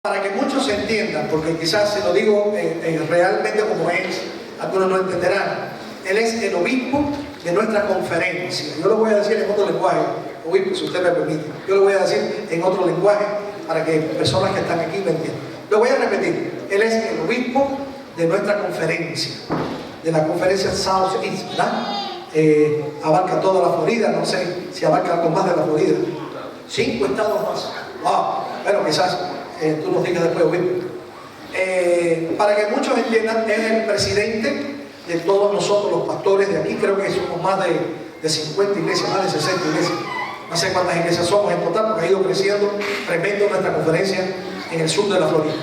Para que muchos entiendan, porque quizás si lo digo realmente como es, algunos no entenderán. Él es el obispo de nuestra conferencia. Yo lo voy a decir en otro lenguaje, obispo, si usted me permite. Yo lo voy a decir en otro lenguaje para que personas que están aquí me entiendan. Lo voy a repetir. Él es el obispo de nuestra conferencia, de la conferencia South East, ¿verdad? Abarca toda la Florida, no sé si abarca algo más de la Florida. 5 estados más. Wow. Bueno, quizás tú nos digas después, obispo. Para que muchos entiendan, es el presidente de todos nosotros, los pastores de aquí. Creo que somos más de 50 iglesias, más de 60 iglesias. No sé cuántas iglesias somos en total, porque ha ido creciendo tremendo nuestra conferencia en el sur de la Florida.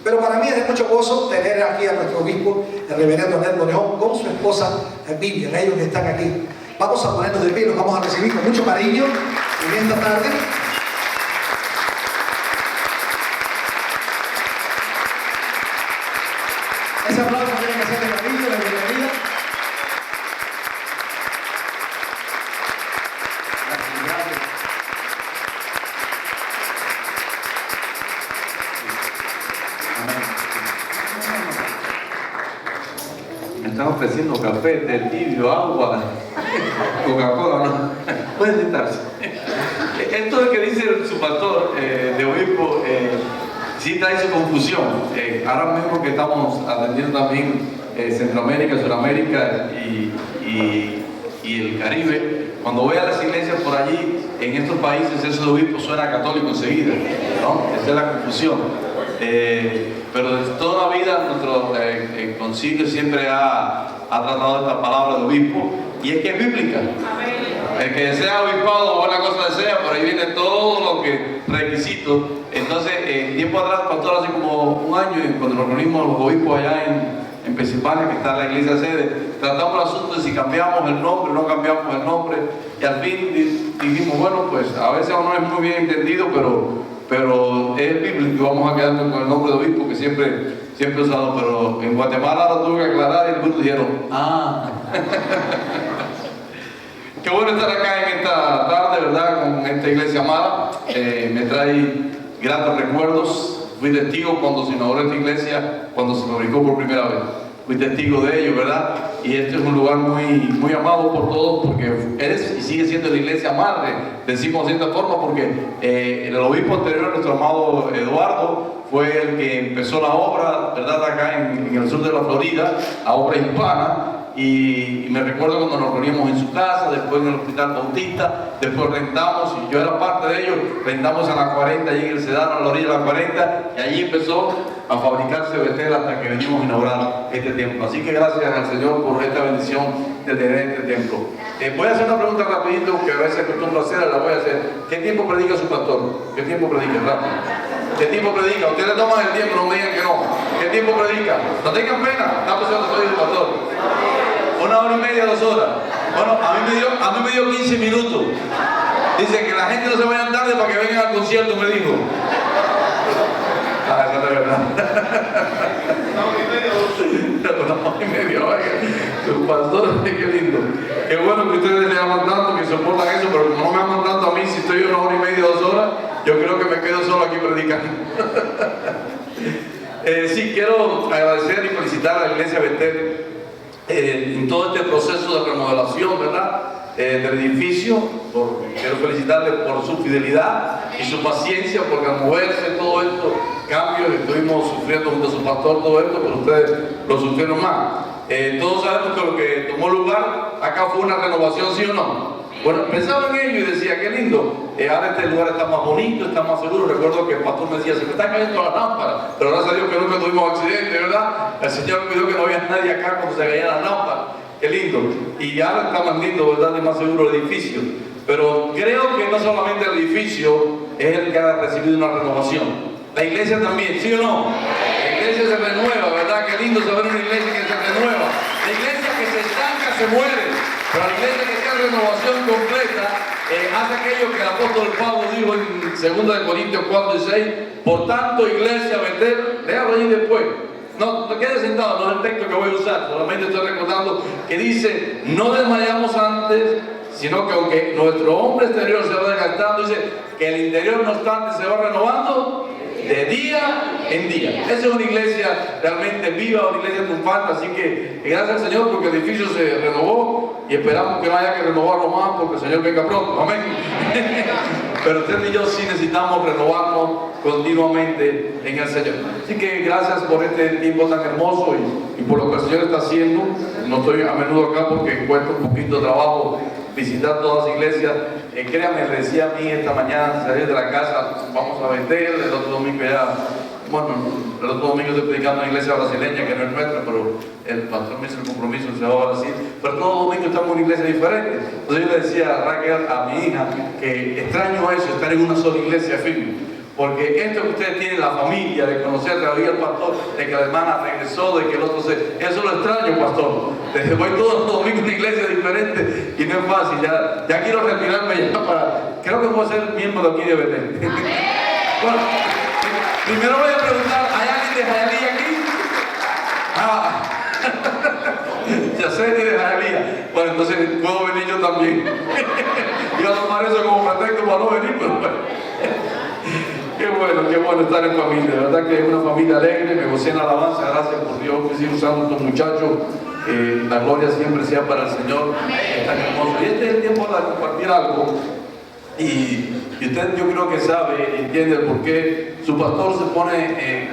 Pero para mí es de mucho gozo tener aquí a nuestro obispo, el reverendo Neldo León, con su esposa Vivian, ellos que están aquí. Vamos a ponernos de pie, los vamos a recibir con mucho cariño en esta tarde. Ese aplauso tiene que ser de cariño, de bienvenida. Me están ofreciendo café, té tibio, agua, Coca-Cola, ¿no? Pueden sentarse. Esto es que dice su pastor de obispo, sí trae su confusión. Ahora mismo que estamos atendiendo también Centroamérica, Sudamérica y el Caribe, cuando voy a las iglesias por allí, en estos países, eso de obispo suena católico enseguida, ¿no? Esa es la confusión. Pero de toda la vida nuestro concilio siempre ha tratado esta palabra de obispo, y es que es bíblica. El que desea obispado, buena cosa desea, por ahí viene todo lo que requisito. Entonces, tiempo atrás, pastor, hace como un año, cuando nos reunimos los obispos allá en Pensilvania, que está la iglesia sede, tratamos el asunto de si cambiamos el nombre o no cambiamos el nombre, y al fin dijimos, bueno, pues a veces no es muy bien entendido, pero es bíblico y vamos a quedarnos con el nombre de obispo que siempre he usado. Pero en Guatemala lo tuve que aclarar y algunos dijeron, qué bueno estar acá en esta tarde, ¿verdad? Con esta iglesia amada. Me trae gratos recuerdos. Fui testigo cuando se inauguró esta iglesia, cuando se fabricó por primera vez. Fui testigo de ello, ¿verdad? Y este es un lugar muy amado por todos, porque eres y sigue siendo la iglesia madre, decimos de cierta forma, porque el obispo anterior, nuestro amado Eduardo, fue el que empezó la obra, ¿verdad? Acá en el sur de la Florida, la obra hispana. Y me recuerdo cuando nos reuníamos en su casa, después en el Hospital Bautista, después rentamos, y yo era parte de ellos, rentamos a la 40, allí en el Sedano, a la orilla de la 40, y allí empezó a fabricarse Betel hasta que venimos a inaugurar este templo. Así que gracias al Señor por esta bendición de tener este templo. Voy a hacer una pregunta rapidito, que a veces acostumbro a hacer, la voy a hacer. ¿Qué tiempo predica su pastor? ¿Qué tiempo predica? Rápido. ¿Qué tiempo predica? Ustedes toman el tiempo, no me digan que no. ¿Qué tiempo predica? No tengan pena, está pensando que soy el pastor. 1 hora y media, 2 horas. Bueno, a mí me dio 15 minutos. Dice que la gente no se vaya tarde para que vengan al concierto, me dijo. Esa es la verdad. 1 hora y media, vaya. Su pastor, qué lindo. Qué bueno que ustedes le aman tanto, que soportan eso, pero como no me aman tanto a mí, si estoy 1 hora y media, 2 horas, yo creo que me quedo solo aquí predicando. Sí, quiero agradecer y felicitar a la iglesia Betel en todo este proceso de remodelación, ¿verdad? Del edificio. Quiero felicitarles por su fidelidad y su paciencia, porque al moverse todo esto, cambios que estuvimos sufriendo junto a su pastor, todo esto, pero ustedes lo sufrieron más. Todos sabemos que lo que tomó lugar acá fue una renovación, ¿sí o no? Bueno, pensaba en ello y decía, qué lindo, ahora este lugar está más bonito, está más seguro. Recuerdo que el pastor me decía, se me están cayendo las lámparas, pero gracias a Dios que nunca tuvimos accidente, ¿verdad? El Señor me pidió que no había nadie acá cuando se caían las lámparas. Qué lindo. Y ahora está más lindo, ¿verdad? Y más seguro el edificio. Pero creo que no solamente el edificio es el que ha recibido una renovación. La iglesia también, ¿sí o no? La iglesia se renueva, ¿verdad? Qué lindo saber una iglesia que se renueva. La iglesia que se estanca se muere. Pero la iglesia que tiene renovación completa hace aquello que el apóstol Pablo dijo en 2 Corintios 4 y 6. Por tanto, iglesia, Betel, léalo ahí después. No quede sentado, no es el texto que voy a usar, solamente estoy recordando que dice, no desmayamos antes, sino que aunque nuestro hombre exterior se va desgastando, dice que el interior no obstante se va renovando de día en día. Esa es una iglesia realmente viva, una iglesia triunfante, así que gracias al Señor porque el edificio se renovó y esperamos que no haya que renovarlo más porque el Señor venga pronto. Amén. Pero usted y yo sí necesitamos renovarnos continuamente en el Señor. Así que gracias por este tiempo tan hermoso y por lo que el Señor está haciendo. No estoy a menudo acá porque cuesta un poquito de trabajo visitar todas las iglesias. Créanme, le decía a mí esta mañana salir de la casa, vamos a vender, el otro domingo ya, bueno, el otro domingo estoy predicando en una iglesia brasileña que no es nuestra, pero el pastor me hizo el compromiso, se va a Brasil, pero todo domingo estamos en una iglesia diferente. Entonces yo le decía a Raquel, a mi hija, que extraño eso, estar en una sola iglesia firme. Porque esto que ustedes tienen, la familia, de conocer todavía al pastor, de que la hermana regresó, de que el otro eso lo extraño, pastor. Desde voy todos los domingos a una iglesia diferente y no es fácil, ya quiero retirarme ya para, creo que voy a ser miembro de aquí de Betel. Bueno, primero voy a preguntar, ¿hay alguien de Jayalía aquí? Ah, ya sé que de Jayalía. Bueno, entonces puedo venir yo también. Iba a tomar eso como pretexto para no venir, pero bueno. Qué bueno estar en familia, de verdad que es una familia alegre, me gocé en alabanza, gracias por Dios que sigue usando a estos muchachos, la gloria siempre sea para el Señor, es tan hermoso. Y este es el tiempo de compartir algo, y usted yo creo que sabe y entiende por qué su pastor se pone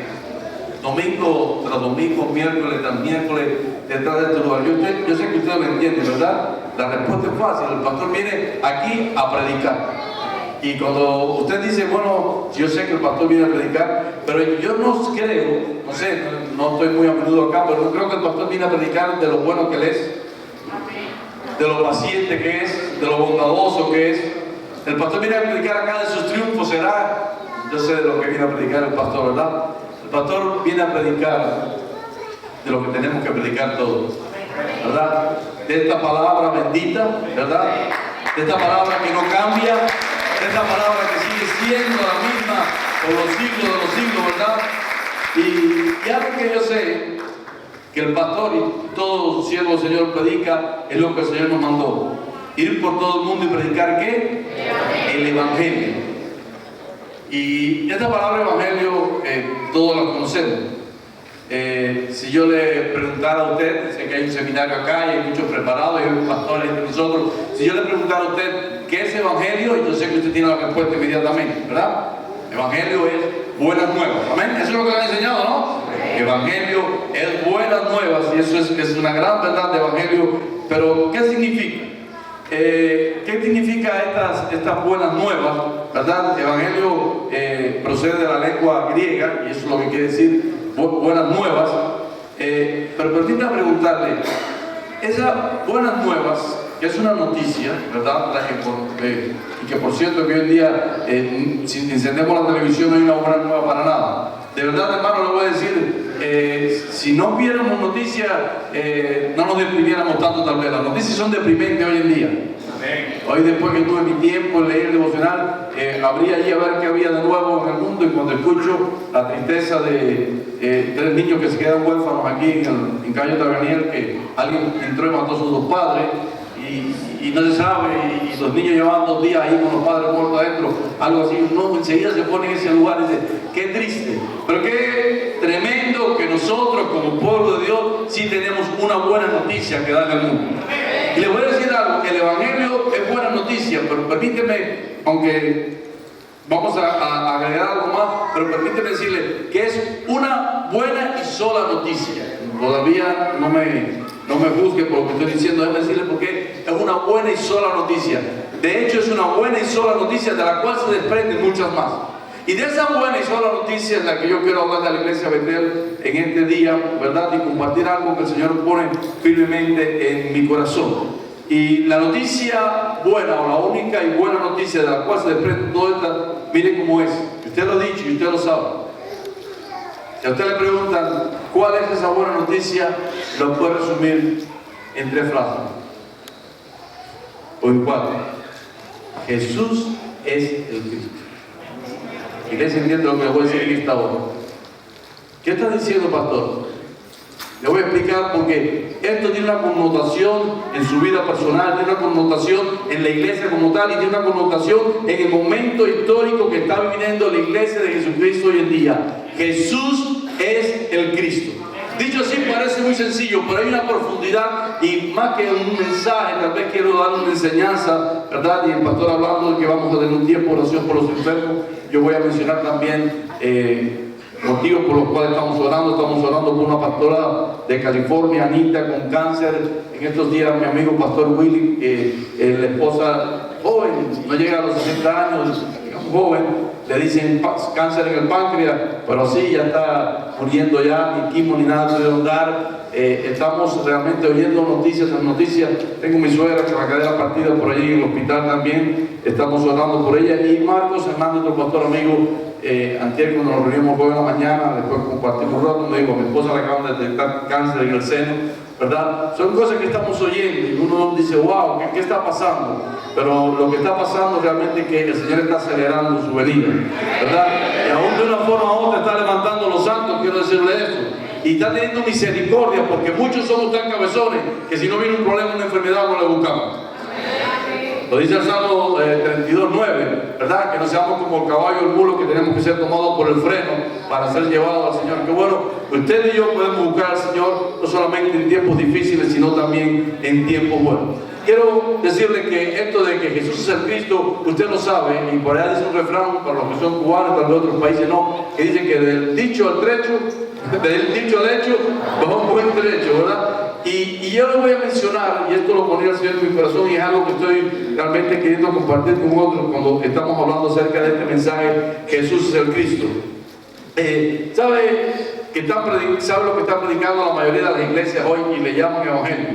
domingo tras domingo, miércoles tras miércoles, detrás de este lugar. Yo sé que usted lo entiende, ¿verdad? La respuesta es fácil, el pastor viene aquí a predicar. Y cuando usted dice, bueno, yo sé que el pastor viene a predicar, pero yo no creo, no sé, no estoy muy a menudo acá, pero no creo que el pastor viene a predicar de lo bueno que él es, de lo paciente que es, de lo bondadoso que es. El pastor viene a predicar acá de sus triunfos, será. Yo sé de lo que viene a predicar el pastor, ¿verdad? El pastor viene a predicar de lo que tenemos que predicar todos, ¿verdad? De esta palabra bendita, ¿verdad? De esta palabra que no cambia. Esta palabra que sigue siendo la misma por los siglos de los siglos, ¿verdad? Y algo que yo sé, que el pastor y todo siervo del Señor predica, es lo que el Señor nos mandó. Ir por todo el mundo y predicar ¿qué? El Evangelio. Y esta palabra Evangelio, todos la conocemos. Si yo le preguntara a usted, sé que hay un seminario acá y hay muchos preparados, y hay pastores entre nosotros, si yo le preguntara a usted qué es Evangelio, yo sé que usted tiene la respuesta inmediatamente, ¿verdad? Evangelio es buenas nuevas, ¿amén? Eso es lo que le han enseñado, ¿no? Evangelio es buenas nuevas, y eso es una gran verdad de Evangelio, pero ¿qué significa? ¿Qué significa estas buenas nuevas? ¿Verdad? Evangelio procede de la lengua griega, y eso es lo que quiere decir buenas nuevas, pero permítame preguntarle, esas buenas nuevas, que es una noticia, ¿verdad? Y que por cierto que hoy en día, si encendemos la televisión no hay una buena nueva para nada. De verdad, hermano, le voy a decir, si no viéramos noticias, no nos deprimiéramos tanto tal vez. Las noticias son deprimentes hoy en día. Hoy, después que tuve mi tiempo en leer el devocional, abrí allí a ver qué había de nuevo en el mundo, y cuando escucho la tristeza de 3 niños que se quedan huérfanos aquí en Cayo Tabernier, que alguien entró y mató a sus 2 padres, y no se sabe, y los niños llevaban 2 días ahí con los padres muertos adentro, algo así, uno enseguida se pone en ese lugar y dice, qué triste, pero qué tremendo que nosotros como pueblo de Dios sí tenemos una buena noticia que darle al mundo. Y les voy a decir algo, el Evangelio es buena noticia, pero permíteme, aunque vamos a agregar algo más, pero permíteme decirle que es una buena y sola noticia. Todavía no me juzgue por lo que estoy diciendo, déjame decirle porque es una buena y sola noticia. De hecho, es una buena y sola noticia de la cual se desprenden muchas más. Y de esa buena y sola noticia es la que yo quiero hablar de la iglesia Betel en este día, ¿verdad? Y compartir algo que el Señor pone firmemente en mi corazón. Y la noticia buena, o la única y buena noticia de la cual se desprende todo esto, mire cómo es. Usted lo ha dicho y usted lo sabe. Si a usted le preguntan cuál es esa buena noticia, lo puede resumir en 3 frases. O en 4. Jesús es el Cristo. Iglesia, entiende lo que le voy a decir en esta hora. ¿Qué está diciendo, pastor? Le voy a explicar porque esto tiene una connotación en su vida personal, tiene una connotación en la iglesia como tal y tiene una connotación en el momento histórico que está viviendo la iglesia de Jesucristo hoy en día. Jesús es el Cristo. Dicho así parece muy sencillo, pero hay una profundidad y más que un mensaje, tal vez quiero dar una enseñanza, ¿verdad? Y el pastor hablando de que vamos a tener un tiempo de oración por los enfermos, yo voy a mencionar también motivos por los cuales estamos orando por una pastora de California, Anita, con cáncer. En estos días mi amigo pastor Willy, la esposa joven, no llega a los 60 años, joven, le dicen cáncer en el páncreas, pero sí, ya está muriendo ya, ni quimo ni nada de dar. Estamos realmente oyendo noticias. Tengo mi suegra que va a quedar partida por allí en el hospital también, estamos orando por ella. Y Marcos Hernández, otro pastor amigo, antier cuando nos reunimos hoy en la mañana, después compartimos un rato, me dijo, a mi esposa le acaban de detectar cáncer en el seno, ¿verdad? Son cosas que estamos oyendo y uno dice, wow, ¿qué está pasando? Pero lo que está pasando realmente es que el Señor está acelerando su venida, ¿verdad? Y aún de una forma u otra está levantando los santos, quiero decirle eso. Y está teniendo misericordia, porque muchos somos tan cabezones que si no viene un problema, una enfermedad, no le buscamos. Lo dice el Salmo 32:9, ¿verdad? Que no seamos como el caballo o el mulo, que tenemos que ser tomados por el freno para ser llevados al Señor. Que bueno, usted y yo podemos buscar al Señor no solamente en tiempos difíciles, sino también en tiempos buenos. Quiero decirle que esto de que Jesús es el Cristo, usted lo sabe, y por allá dice un refrán, para los que son cubanos, para los otros países no, que dice que del dicho al hecho, va un buen trecho, ¿verdad? Y yo lo voy a mencionar, y esto lo ponía el Señor en mi corazón, y es algo que estoy realmente queriendo compartir con otros cuando estamos hablando acerca de este mensaje, Jesús es el Cristo. ¿Sabe lo que está predicando la mayoría de las iglesias hoy y le llaman evangelio?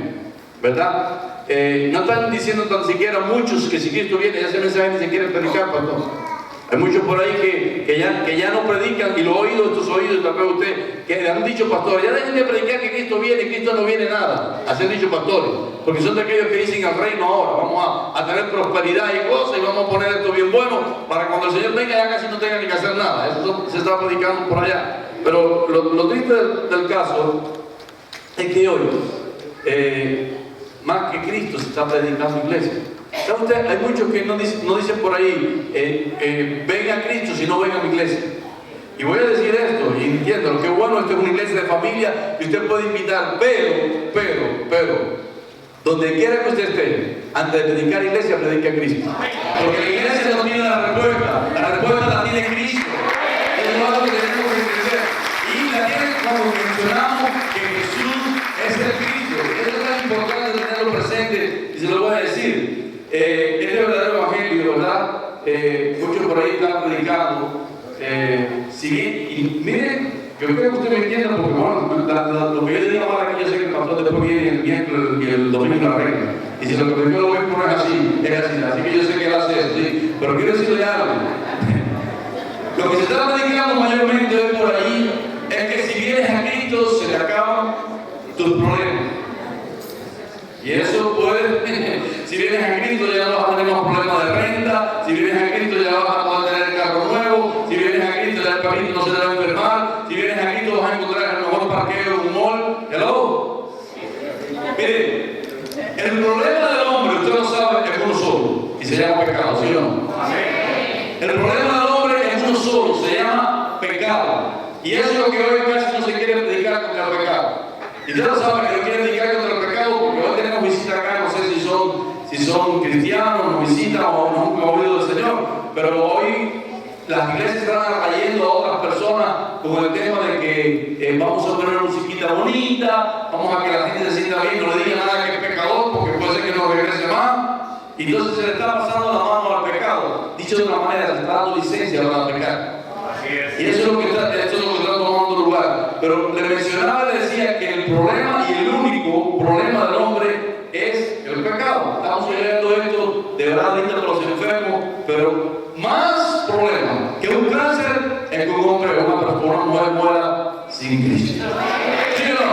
¿Verdad? No están diciendo tan siquiera muchos que si Cristo viene, ese mensaje ni se quiere predicar, pastor. Hay muchos por ahí que ya no predican, y lo he oído, estos oídos, tal vez usted, que han dicho pastores, ya dejen de predicar que Cristo viene, Cristo no viene nada. Así han dicho pastores, porque son de aquellos que dicen al reino ahora, vamos a tener prosperidad y cosas, y vamos a poner esto bien bueno, para cuando el Señor venga ya casi no tenga ni que hacer nada. Eso se está predicando por allá. Pero lo triste del caso es que hoy, más que Cristo se está predicando iglesia. ¿Sabe usted? Hay muchos que no dicen por ahí, venga a Cristo, si no venga a mi iglesia. Y voy a decir esto, y entiendo, que bueno, esto es una iglesia de familia, y usted puede invitar, pero, donde quiera que usted esté, antes de predicar iglesia, predique a Cristo. Porque la iglesia no tiene la respuesta la tiene Cristo. Eso es algo que tenemos que entender. Y la tiene cuando mencionamos que Jesús es el Cristo. Eso es tan importante tenerlo presente, y se lo voy a decir. Este verdadero evangelio, ¿verdad? Muchos por ahí están predicando. Y miren, yo creo que usted me entienda, porque bueno, lo que yo le digo ahora que yo sé que el pastor después viene el miércoles y el domingo la regla. Y si lo que yo lo voy a poner así, es así. Así que yo sé que él hace eso, ¿sí? Pero quiero decirle algo. Lo que se está predicando mayormente hoy por ahí es que si vienes a Cristo se te acaban tus problemas. Y eso puede, si vienes a Cristo ya no vas a tener más problemas de renta, si vienes a Cristo ya vas a poder tener el carro nuevo, si vienes a Cristo ya el perrito no se te va a enfermar, si vienes a Cristo vas a encontrar el mejor parqueo en un mall. Hello. Mire, el problema del hombre, usted lo sabe, es uno solo, y se llama pecado, ¿sí o no? El problema del hombre es uno solo, se llama pecado. Y eso es lo que hoy casi no se quiere predicar contra el pecado. Y usted lo sabe que no quiere predicar contra el pecado porque hoy tenemos visita acá, no sé si son cristianos, nos visitan o nunca han oído del Señor, pero hoy las iglesias están atrayendo a otras personas con el tema de que vamos a poner una musiquita bonita, vamos a que la gente se sienta bien, no le diga nada que es pecador porque puede ser que no regrese más. Y entonces se le está pasando la mano al pecado. Dicho de una manera, se está dando licencia para pecar. Y eso es lo que está tomando lugar. Pero le mencionaba, le decía que el problema y el único problema del hombre es el pecado. Estamos oyendo esto de verdad ahorita de los enfermos, pero más problema que un cáncer es que un hombre o una mujer muera sin Cristo. ¿Sí o no?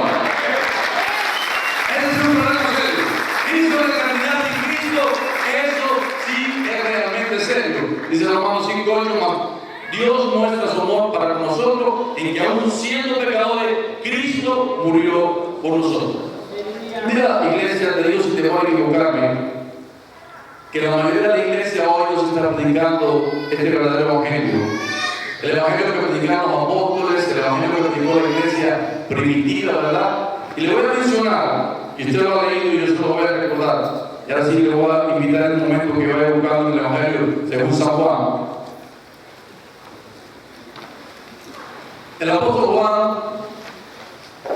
Ese es un problema serio. Cristo de la eternidad sin Cristo, eso sí es realmente serio. Dice Romanos 5:8 más. Dios muestra su amor para nosotros en que aún siendo pecadores, Cristo Cristo murió por nosotros. Mira, iglesia de Dios, si te voy a equivocarme, que la mayoría de la iglesia hoy no se está predicando este verdadero evangelio. El evangelio que predicaron los apóstoles, el evangelio que predicó la iglesia primitiva, ¿verdad? Y le voy a mencionar, y usted lo ha leído y yo se lo voy a recordar. Y ahora sí le voy a invitar en un momento que vaya buscando el evangelio según San Juan. El apóstol Juan,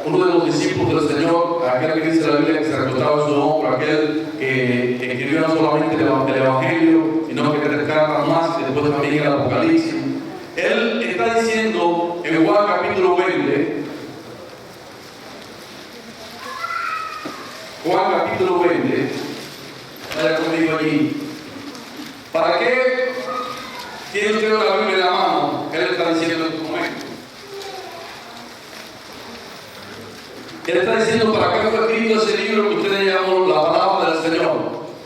uno de los discípulos del Señor, aquel que dice la Biblia que se recostaba en su hombro, aquel que escribió no solamente el Evangelio, sino que tres cartas más, y después también el Apocalipsis. Él está diciendo en Juan capítulo 20, Juan capítulo 20, vaya conmigo allí. ¿Para qué tiene usted la Biblia en la mano? Él está diciendo en este momento. Él está diciendo para qué fue escrito ese libro que ustedes llaman la palabra del Señor.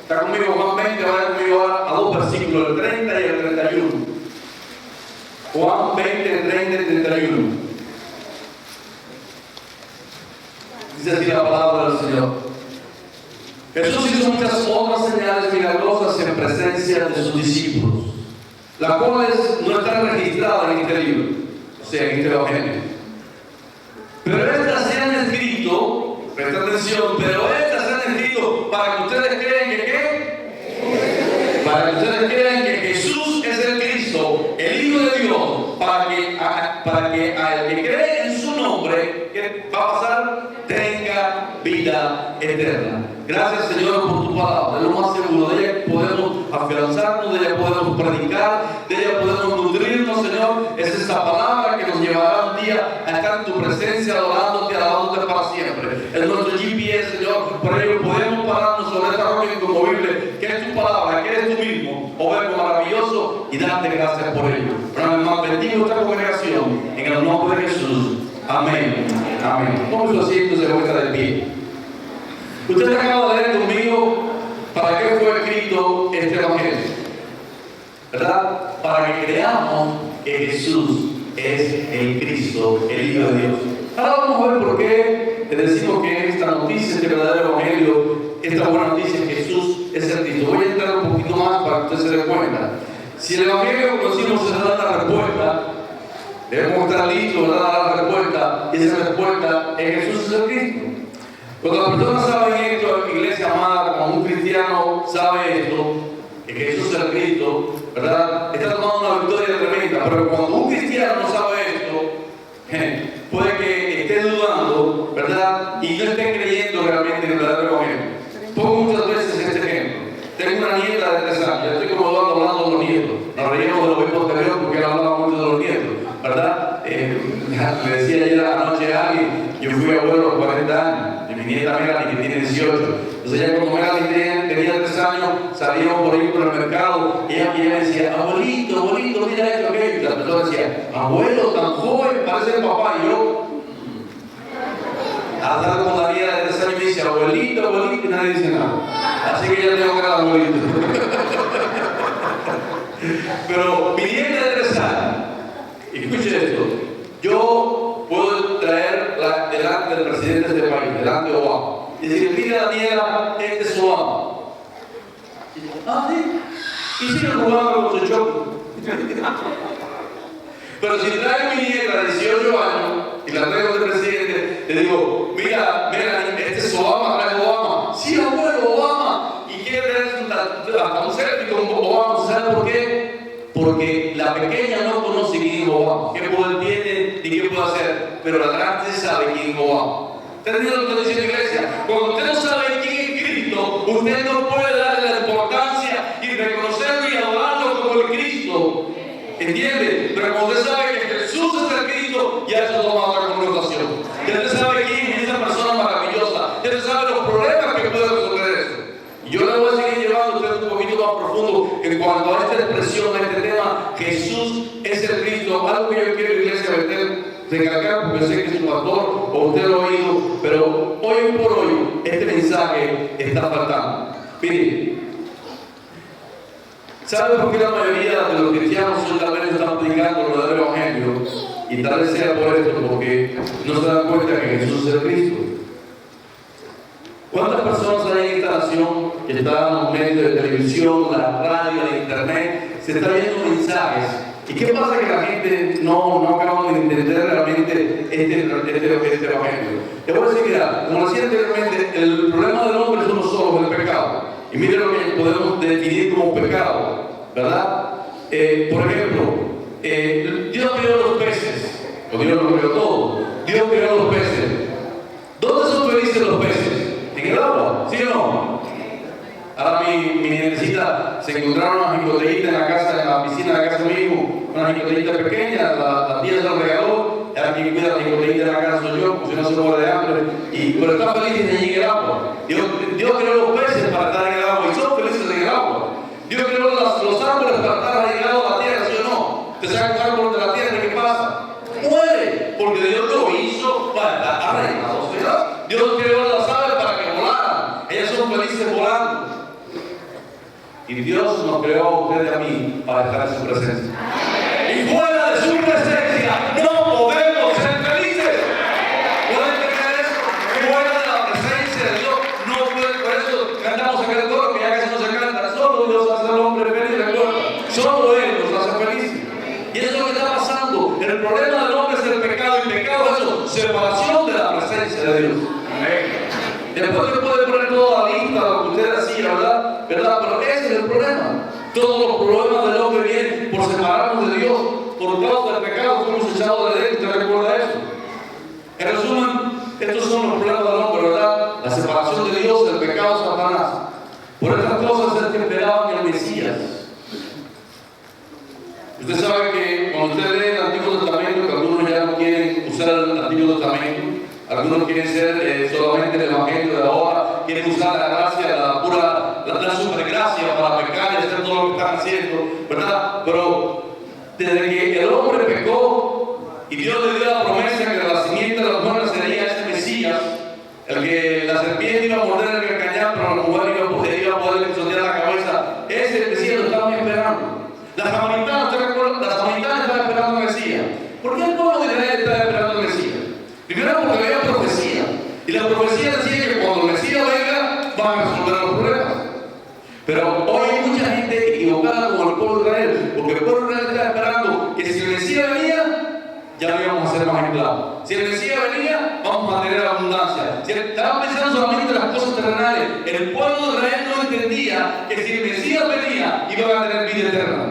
Está conmigo Juan 20, vaya conmigo a dos versículos, el 30 y el 31. Juan 20, 30 y 31. Dice así la palabra del Señor. Jesús hizo muchas otras señales milagrosas en presencia de sus discípulos, las cuales no están registradas en este libro, o sea, en este evangelio. Pero estas se han escrito, presta atención, pero estas se han escrito para que ustedes crean que ¿qué? Para que ustedes crean que Jesús es el Cristo, el Hijo de Dios, para que al que cree en su nombre, ¿qué va a pasar? Tenga vida eterna. Gracias, Señor, por tu palabra. De lo más seguro, de ella podemos afianzarnos, de ella podemos predicar, de ella podemos nutrirnos, Señor. Es esa palabra que nos llevará un día a estar en tu presencia, adorándote, alabándote para siempre. Es nuestro GPS, Señor. Por ello podemos pararnos sobre esta roca inconmovible, que es tu palabra, que eres tú mismo, o verlo maravilloso y darte gracias por ello. Una vez más, bendigo esta congregación en el nombre de Jesús. Amén. Amén. Tome su asiento, se vuelta de pie. Usted acaba de leer conmigo para qué fue escrito este evangelio, ¿verdad? Para que creamos que Jesús es el Cristo, el Hijo de Dios. Ahora vamos a ver por qué te decimos que esta noticia, este verdadero evangelio, esta buena noticia es que Jesús es el Cristo. Voy a entrar un poquito más para que usted se dé cuenta. Si el evangelio que conocimos se da la respuesta, debemos estar listos, ¿verdad? A la respuesta, y esa respuesta es Jesús es el Cristo. Cuando las personas saben esto, iglesia amada, como un cristiano sabe esto, que Jesús es el Cristo, ¿verdad? Está tomando una victoria tremenda. Pero cuando un cristiano no sabe esto, puede que esté dudando, ¿verdad? Y no esté creyendo realmente en el verdadero evangelio. Pongo muchas veces este ejemplo. Tengo una nieta de 3 años, yo estoy como hablando de los nietos. Nos reímos de los obispo anterior porque él hablaba mucho de los nietos, ¿verdad? Le decía ayer anoche a alguien, yo fui abuelo a los 40 años. Y mi nieta Melanie, que tiene 18. Entonces ella cuando Melanie tenía 3 años, salíamos por ahí por el mercado y ella me decía, abuelito, mira esto, aquello. Y la persona decía, abuelo, tan joven, parece el papá. Y yo, hasta con la nieta de 3 años me dice, abuelito, y nadie dice nada. Así que ya tengo cara de abuelito. Pero mi nieta de 3 años, escuche esto, yo puedo traer delante del presidente de este país, delante de Obama, y decir, mira Daniela, este es Obama. Y yo, sí, y sigue jugando con su choco. Pero si trae mi nieta de 18 años y la traigo del presidente, le digo, mira, este es Obama, trae Obama. Sí, abuelo, Obama. Y quiere traer hasta un selfie con Obama. ¿Sabe por qué? Porque la pequeña no conoce quién es Obama, qué poder tiene ni qué puede hacer, pero la grande sabe quién es Obama. ¿Está entendiendo lo que dice la iglesia? Cuando usted no sabe quién es Cristo, usted no puede darle la importancia y reconocerlo y adorarlo como el Cristo. ¿Entiende? Pero cuando usted sabe que Jesús es el Cristo, ya eso toma otra connotación. Ya usted sabe quién es esa persona maravillosa. Ya usted sabe los problemas que puede resolver eso. Y yo le voy a seguir llevando a usted un poquito más profundo en cuanto a esta expresión, a este tema. Jesús es el Cristo. Algo que yo quiero, iglesia, recalcar, porque sé que es su pastor o usted lo ha oído, pero hoy por hoy este mensaje está faltando. Mire, ¿sabe por qué la mayoría de los cristianos hoy tal vez están predicando el verdadero evangelio? Y tal vez sea por esto, porque no se dan cuenta que Jesús es el Cristo. ¿Cuántas personas hay en esta nación que están en los medios de televisión, la radio, de internet, se están viendo mensajes? ¿Y qué pasa? Que la gente no acaba de entender realmente este evangelio. Te voy a decir, mira, como decía anteriormente, el problema del hombre es uno solo, el pecado. Y mire lo que podemos definir como pecado, ¿verdad? Por ejemplo, Dios creó los peces, o Dios lo creó todo. Dios creó los peces. ¿Dónde son felices los peces? ¿En el agua? ¿Sí o no? Ahora mi nietecita se encontraron unas jicotellitas en la casa, en la piscina de la casa de mi hijo, unas jicotellitas pequeñas, la tía se las regaló, ahora quien cuida las jicotellitas en la casa soy yo, pues si no se muere de hambre, pero está feliz de en el agua. Dios creó los peces para estar en el agua y son felices en el agua. Dios creó los árboles para estar arraigados a la tierra, ¿sí o no? Te saca un árbol de la tierra, ¿qué pasa? Muere, porque Dios lo hizo para estar arraigados, ¿verdad? Dios creó las aves para que volaran, ellas son felices volando. Y Dios nos creó a usted y a mí para estar en su presencia. Y fuera de su presencia no podemos ser felices. ¿Pueden creer eso? Fuera de la presencia de Dios no pueden. Por eso cantamos aquel coro que ya casi no se canta. Solo Dios hace al hombre feliz, recuerda. Solo Él nos hace felices. Y eso es lo que está pasando. El problema del hombre es el pecado. Y pecado es eso, separación de la presencia de Dios. Amén. Después le puede poner toda la lista, lo que usted decía, ¿verdad? Pero ese es el problema. Todos los problemas del hombre vienen por separarnos de Dios, por causa del pecado, fuimos echados de dentro. ¿Usted recuerda eso? En resumen, estos son los problemas del hombre, ¿verdad? La separación de Dios, el pecado, Satanás. Por estas cosas es que esperaban el Mesías. Usted sabe que cuando usted lee el Antiguo Testamento, que algunos ya no quieren usar el Antiguo Testamento, algunos quieren ser solamente el Evangelio de ahora, quieren usar la gracia, la supergracia para pecar y hacer todo lo que están haciendo, ¿verdad? Pero desde que el hombre pecó y Dios le dio la promesa que la simiente de la mujer sería ese Mesías, el que la serpiente iba a morder el cañar, pero la mujer iba a poder pisotear la cabeza, ese Mesías lo estaban esperando. Las samaritanas, ¿usted recuerda? Las samaritanas estaban esperando al Mesías. ¿Por qué el pueblo de Israel estaba esperando al Mesías? Primero porque había profecía. Y la profecía decía que cuando el Mesías venga, van a resolver los problemas. Pero hoy hay mucha gente equivocada con el pueblo de Israel, porque el pueblo de Israel está esperando que si el Mesías venía, ya no íbamos a ser más esclavos. Si el Mesías venía, vamos a tener abundancia. Si estaban pensando solamente en las cosas terrenales, el pueblo de Israel no entendía que si el Mesías venía, iban a tener vida eterna.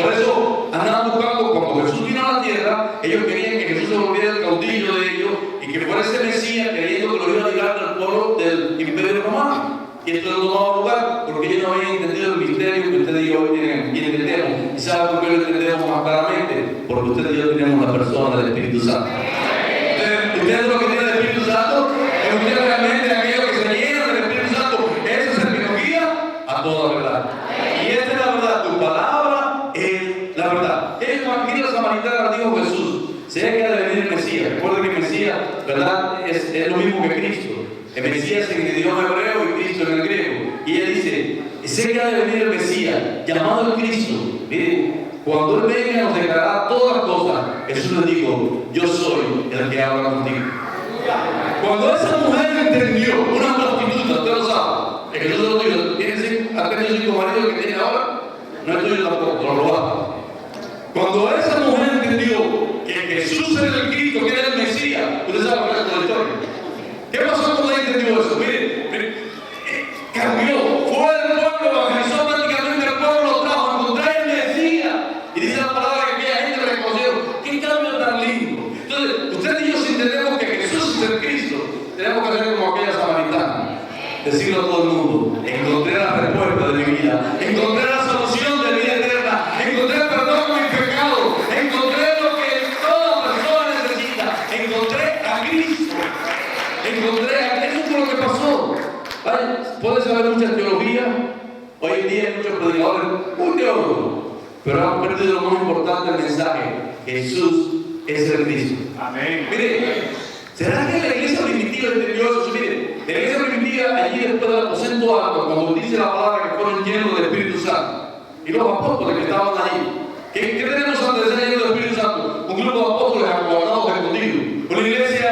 Por eso andaban buscando, cuando Jesús vino a la tierra, ellos querían que Jesús se volviera el caudillo de ellos y que fuera ese Mesías, creyendo que lo iba a liberar del pueblo del Imperio Romano. Y esto no tomaba lugar porque ellos no habían entendido el misterio que usted y yo hoy entendemos. ¿Y sabe por qué lo entendemos más claramente? Porque usted y yo tenemos la persona del Espíritu Santo. ¿Usted es lo que tiene el Espíritu Santo? ¿Es usted realmente aquello que se llena del Espíritu Santo? Esa es el que nos guía a toda verdad. Y esta es la verdad, tu palabra es la verdad. Mire la samaritana, dijo Jesús, sé que ha de venir el Mesías. Recuerden que el Mesías, ¿verdad? Es lo mismo que Cristo. El Mesías en el idioma hebreo y Cristo en el griego. Y ella dice, sé que ha de venir el Mesías, llamado el Cristo. Mire, cuando Él venga nos declarará todas las cosas. Jesús le dijo, yo soy el que habla contigo. Cuando esa mujer entendió, una prostituta, usted lo sabe, que Jesús se lo dijo, ¿ha tenido 5 maridos que tiene ahora? No es tuyo tampoco, lo robaste. Cuando esa mujer entendió que Jesús era el Cristo, que era el Mesías, usted sabe el resto de la historia. ¿Qué pasó cuando ella entendió eso? Mire, cambió, fue el pueblo, evangelizó prácticamente el pueblo, lo trajo, encontré el Mesías. Y dice la palabra que aquella gente le reconoció. ¡Qué cambio tan lindo! Entonces, usted y yo, si entendemos que Jesús es el Cristo, tenemos que hacer como aquella samaritana. Decirlo a todo el mundo, encontré la respuesta de mi vida, encontré la solución de mi vida eterna, encontré el perdón de mis pecados, encontré lo que toda persona necesita, encontré a Cristo. Eso fue lo que pasó. Puede saber muchas teologías. Hoy en día hay muchos predicadores muy teólogos, pero han perdido lo más importante del mensaje: Jesús es el Cristo. Amén. Mire, ¿será que la iglesia primitiva entendió eso? Mire, la iglesia primitiva, allí después del aposento alto, cuando dice la palabra que fueron llenos del Espíritu Santo, y los apóstoles que estaban allí, ¿qué tenemos antes de ser llenos del Espíritu Santo? un grupo de apóstoles guardados escondidos, una iglesia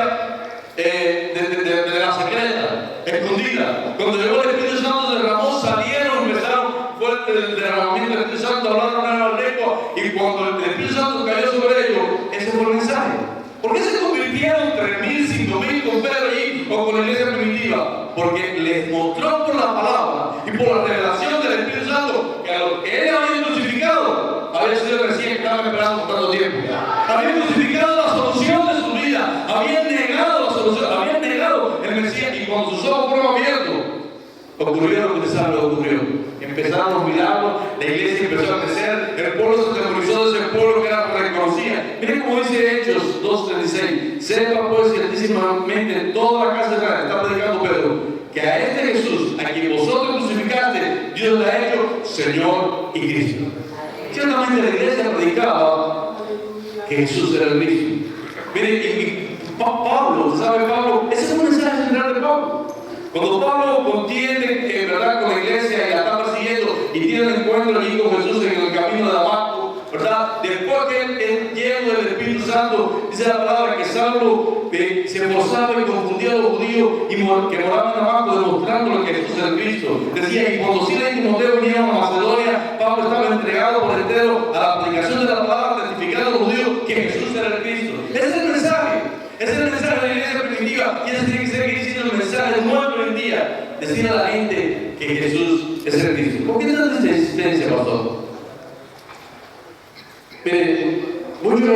de la secreta, escondida. Cuando llegó el Espíritu Santo derramó, salieron, empezaron fuerte el derramamiento del Espíritu Santo, hablaron en la lengua, y cuando el Espíritu Santo cayó sobre ellos, ese fue el mensaje. ¿Por qué se convirtieron 3.000, 5.000 con Pedro allí o con la iglesia primitiva? Porque les mostró por la palabra y por la revelación del Espíritu Santo que a lo que él había crucificado había sido el Mesías que estaban esperando por tanto tiempo. Habían crucificado la solución de su vida, habían negado la solución, habían negado el Mesías, y cuando sus ojos fueron abiertos, ocurrió lo que usted sabe lo que ocurrió. Empezaron los milagros, la iglesia empezó a crecer, el pueblo se atemorizó de ese pueblo que era reconocía. Miren cómo dice Hechos 2:36. Sepa pues ciertísimamente toda la casa de Israel, está predicando Pedro, que a este Jesús, a quien vosotros crucificaste, Dios le ha hecho Señor y Cristo. Ciertamente la iglesia predicaba que Jesús era el Cristo. Miren, y Pablo, ¿sabe Pablo? Ese es un mensaje central de Pablo. Cuando Pablo contiende ¿verdad? Con la iglesia y la está persiguiendo y tiene un encuentro allí con Jesús en el camino de Damasco, ¿verdad? Después que él lleno del Espíritu Santo, dice la palabra que Saulo se esforzaba y confundía a los judíos y que moraban en Damasco, demostrando que Jesús era el Cristo. Decía, y cuando Silas y Timoteo vinieron a Macedonia, Pablo estaba entregado por entero a la predicación de la palabra, testificando a los judíos que Jesús era el Cristo. Ese es el mensaje. Ese es el mensaje de la iglesia primitiva, y ese tiene que seguir siendo el mensaje nuestro hoy en día. Decir a la gente que Jesús es el Cristo. ¿Por qué tanta insistencia, pastor? Muchos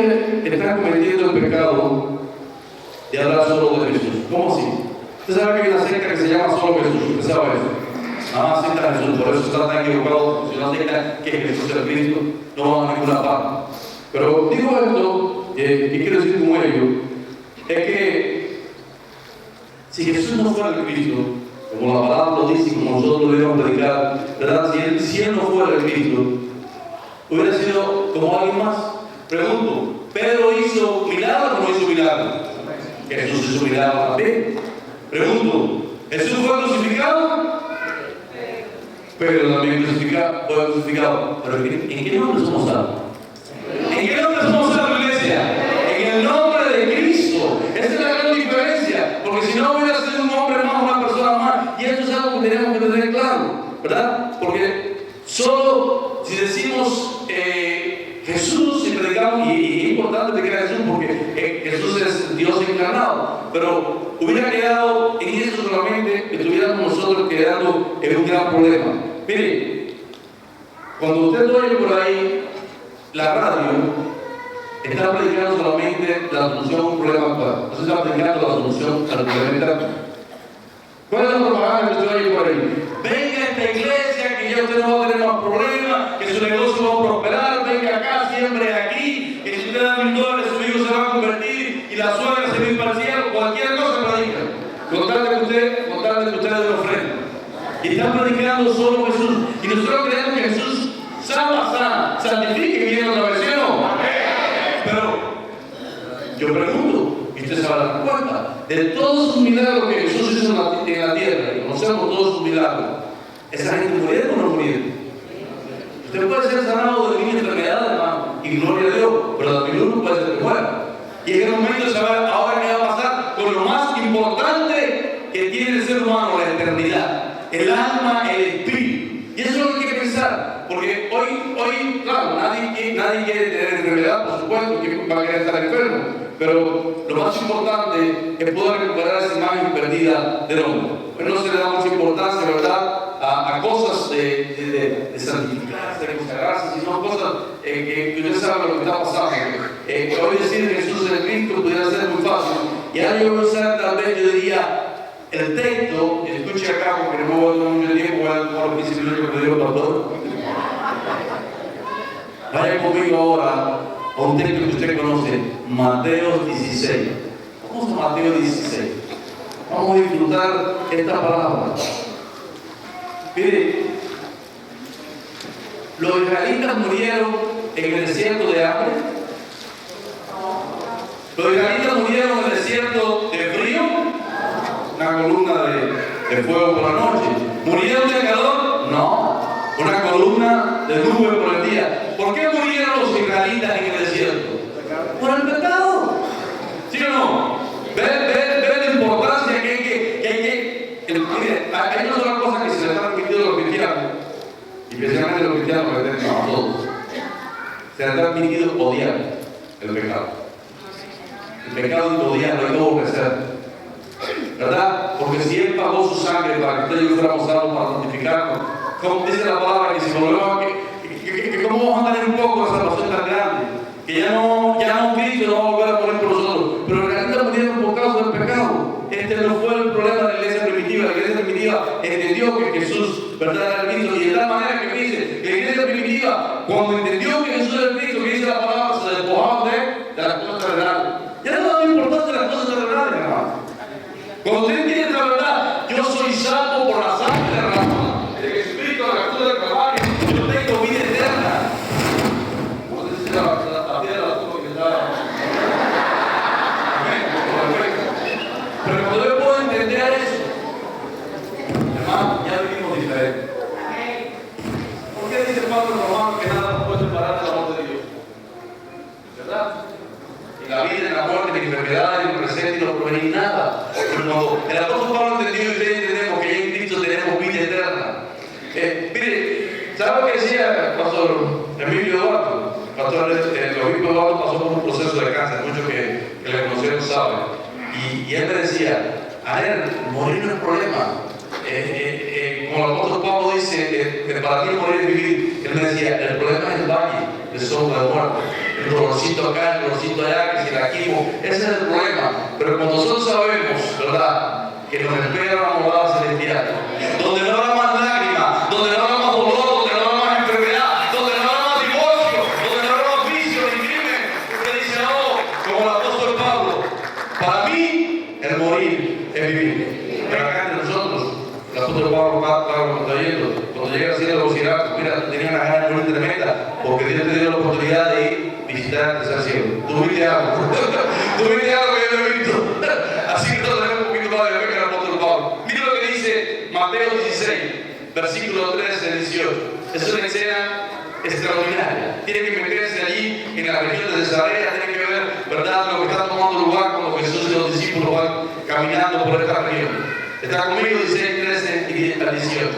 están cometiendo el pecado de hablar solo de Jesús. ¿Cómo así? Usted sabe que hay una secta que se llama solo Jesús. Usted sabe eso. Nada más cita a Jesús, por eso está tan equivocado. Si no cita que Jesús es el Cristo, no va a ninguna parte. Pero digo esto, y quiero decir como ello, es que si Jesús no fuera el Cristo, como la palabra lo dice y como nosotros lo debemos predicar, ¿verdad? Si él no fuera el Cristo, hubiera sido como alguien más. Pregunto, ¿Pedro hizo milagros o no hizo milagros? Jesús hizo milagros también. Pregunto, ¿Jesús fue crucificado? Pedro también fue crucificado. ¿Pero en qué nombre somos salvos? ¿En qué nombre somos salvos, iglesia? En el nombre de Cristo. Esa es la gran diferencia. Porque si no hubiera sido un hombre más, una persona más. Y esto es algo que tenemos que tener claro, ¿verdad? Porque solo si decimos Jesús y predicamos, y es importante predicar a Jesús porque Jesús es Dios encarnado, pero hubiera quedado en eso solamente, estuviéramos nosotros quedando en un gran problema. Mire, cuando usted oye por ahí la radio, está predicando solamente la solución a un problema actual, no se está predicando la solución al problema actual. ¿Cuál es la propaganda que usted oye por ahí? Venga a esta iglesia que ya usted no va a tener más problemas, que su negocio va a prosperar, venga acá, siempre aquí, que si usted da $1000 su hijo se va a convertir y la suegra se va a ir para el cielo, cualquier cosa predica. Contarle que usted le dé una ofrenda. Y están predicando solo Jesús. Y nosotros creemos que Jesús sana, santifique y viene otra vez, ¿sí o no? Pero yo pregunto, y usted sabe la respuesta, de todos sus milagros que Jesús hizo en la tierra, y conocemos todos sus milagros, ¿esa gente murieron o no murieron? Usted puede ser sanado de ninguna enfermedad, hermano, y gloria a Dios, pero también uno puede ser que muera. Y en el momento de saber ahora qué va a pasar con lo más importante que tiene el ser humano, la eternidad, el alma, el espíritu. Y eso es lo que hay que pensar, porque hoy claro, nadie quiere tener enfermedad, por supuesto, que va a querer estar enfermo, pero lo más importante es poder recuperar esa imagen perdida del hombre. Pero no se le da mucha importancia, ¿verdad?, a cosas de santificarse, de consagrarse, sino cosas que usted sabe lo que está pasando. Hoy decir que Jesús es el Cristo pudiera ser muy fácil, y ahora yo voy a usar tal vez, yo diría, el texto, escuche acá porque no voy a tomar mucho tiempo, voy a tomar los 15 minutos que me dio el pastor. Vaya conmigo ahora a un texto que usted conoce, Mateo 16. Vamos a Mateo 16. Vamos a disfrutar esta palabra. Mire, los israelitas murieron en el desierto de hambre. Los israelitas murieron en el desierto de frío, una columna de fuego por la noche. ¿Murieron de calor? No, una columna de nube por el día. ¿Por qué murieron los israelitas en el desierto? Por el hay una sola cosa que se le está permitiendo a los cristianos, y especialmente a los cristianos que tenemos a todos. Se le está permitido odiar el pecado. El pecado es odiarlo, hay que aborrecer. ¿Verdad? Porque si Él pagó su sangre para que usted y yo fuéramos salvos, para santificarnos, como dice la palabra, que si volvemos que cómo vamos a tener un poco de salvación tan grande, que ya no Cristo no va a volver a poner por nosotros, pero en realidad murieron por causa del pecado. Este no fue el problema de la iglesia primitiva. La iglesia primitiva entendió que Jesús, ¿verdad?, era el Cristo, y de tal manera que dice que la iglesia primitiva, cuando entendió que Jesús era el Cristo, que dice la palabra, se despojaban de las cosas terrenales. Ya no daba importancia a las cosas terrenales, hermano. Cuando usted entiende la verdad, yo soy salvo por la sangre derramada de Jesucristo a la cruz del Calvario, yo tengo vida eterna. ¿Cómo se dice la piedra de la tumba que está? Pero cuando yo puedo entender eso, hermano, ya vivimos diferente. ¿Por qué dice Pablo en Romanos que nada nos puede separar del amor de Dios? ¿Verdad? Ni la vida, ni la muerte, ni la enfermedad, ni el presente, ni lo porvenir, nada. Pero cuando el apóstol Pablo entendió y ustedes entendemos que ya en Cristo tenemos vida eterna. Mire, ¿sabe lo que decía el pastor Emilio Eduardo? El obispo Eduardo pasó por un proceso de cáncer, muchos que le conocieron saben. Y él me decía, a ver, morir no es problema. Como el apóstol Pablo dice, para ti morir es vivir. Él me decía, el problema es el valle de sombra de muerte. El dolorcito acá, el dolorcito allá, que si la quimo, ese es el problema. Pero cuando nosotros sabemos, ¿verdad?, que nos espera una morada celestial, donde no habrá más lágrimas, donde no habrá más dolor, donde no habrá más enfermedad, donde no habrá más divorcio, donde no habrá más vicio ni crimen. Usted dice, no, como el apóstol Pablo, para mí el morir es vivir. Pero acá entre nosotros, el apóstol Pablo está yendo, cuando llega al cielo de los Iracos, mira, tenía una gana de morir tremenda, porque Dios te dio la oportunidad de visitar el tercer cielo. Tuviste algo. Tuviste algo que yo no he visto. Así que nosotros tenemos un poquito más de fe que el apóstol Pablo. Mira lo que dice Mateo 16, versículo 13 al 18. Es una escena extraordinaria. Tiene que meterse allí en la región de Cesarea, tiene que ver, ¿verdad?, lo que está tomando lugar cuando Jesús y los discípulos van caminando por esta región. Está conmigo 16, 13 al 18.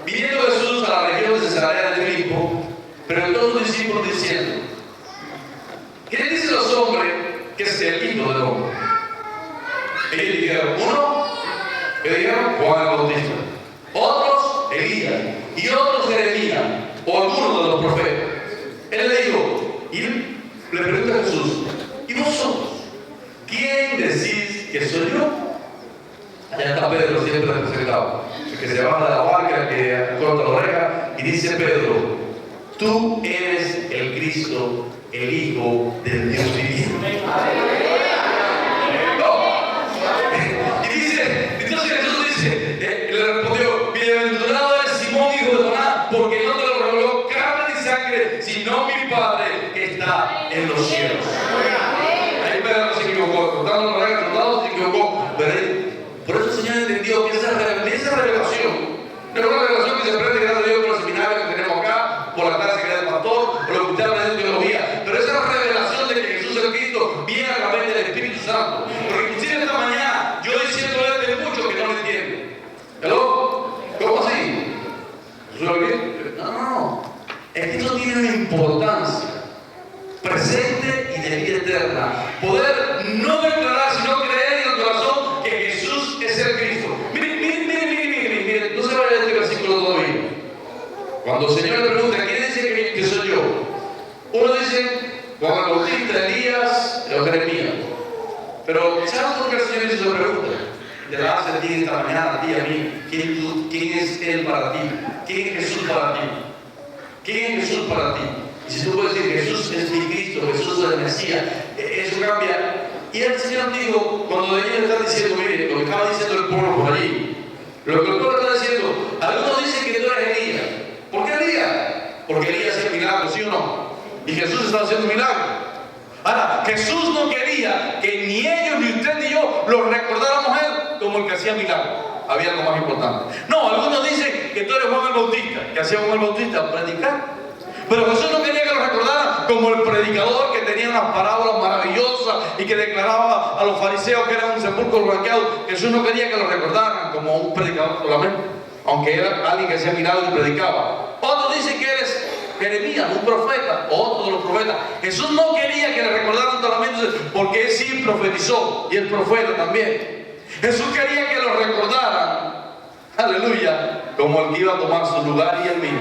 Viniendo Jesús a la región de Cesarea de Filipo, preguntó a sus discípulos diciendo, ¿quién dicen los hombres que es el Hijo del Hombre? Ellos dijeron, uno, que dijeron Juan el Bautista, otros Elías, y otros Jeremías, o algunos de los profetas. Él le dijo, y le pregunta a Jesús, ¿y vosotros? ¿Quién decís que soy yo? Allá está Pedro, siempre representado, el que se baja de la barca, el que corta la oreja, y dice Pedro, tú eres el Cristo, el Hijo del Dios viviente. No. Y dice, entonces Jesús dice, le respondió, bienaventurado eres Simón, hijo de Jonás, porque no te lo reveló carne ni sangre, sino mi Padre que está en los cielos. Ahí Pedro se equivocó, cortando la oreja, se equivocó. Por eso el Señor entendió que esa revelación, no es una revelación que se aprende gracias a Dios por los seminarios que tenemos acá, por la clase que da el pastor, por lo que usted habla de teología, pero esa revelación de que Jesús es Cristo viene a través del Espíritu Santo. Porque inclusive esta mañana yo diciendo de muchos que no lo entienden. ¿Hello? ¿Cómo así? ¿Eso es lo que? No. Es que eso tiene una importancia presente y de vida eterna. Poder no declarar, sino creer en el corazón que Jesús es el Cristo. Mire, no se vaya a este versículo todavía. Cuando el Señor le pregunta, ¿quién dice que soy yo? Uno dice, Juan el Bautista, Elías, o Jeremías. Pero, ¿sabes por qué el Señor hizo esa pregunta? Te la hace a ti esta mañana, a ti, a mí. ¿Quién es Él para ti? ¿Quién es Jesús para ti? ¿Quién es Jesús para ti? Y si tú puedes decir, Jesús es mi Cristo, Jesús es el Mesías, eso cambia. Y el Señor dijo, cuando ellos están diciendo, mire, lo que estaba diciendo el pueblo por allí, lo que el pueblo está diciendo, algunos dicen que tú eres Elías. ¿Por qué Elías? Porque Elías hacía milagros, ¿sí o no? Y Jesús está haciendo milagros. Ahora, Jesús no quería que ni ellos, ni usted, ni yo lo recordáramos a Él como el que hacía milagros. Había algo más importante. No, algunos dicen que tú eres Juan el Bautista. ¿Qué hacía Juan el Bautista? Predicar. Pero Jesús no quería que lo recordaran como el predicador que tenía unas parábolas maravillosas y que declaraba a los fariseos que era un sepulcro blanqueado. Jesús no quería que lo recordaran como un predicador solamente, aunque era alguien que hacía milagros y predicaba. Otros dicen que eres Jeremías, un profeta, otro de los profetas. Jesús no quería que le recordaran solamente porque él sí profetizó y el profeta también. Jesús quería que lo recordaran, aleluya, como el que iba a tomar su lugar y él mismo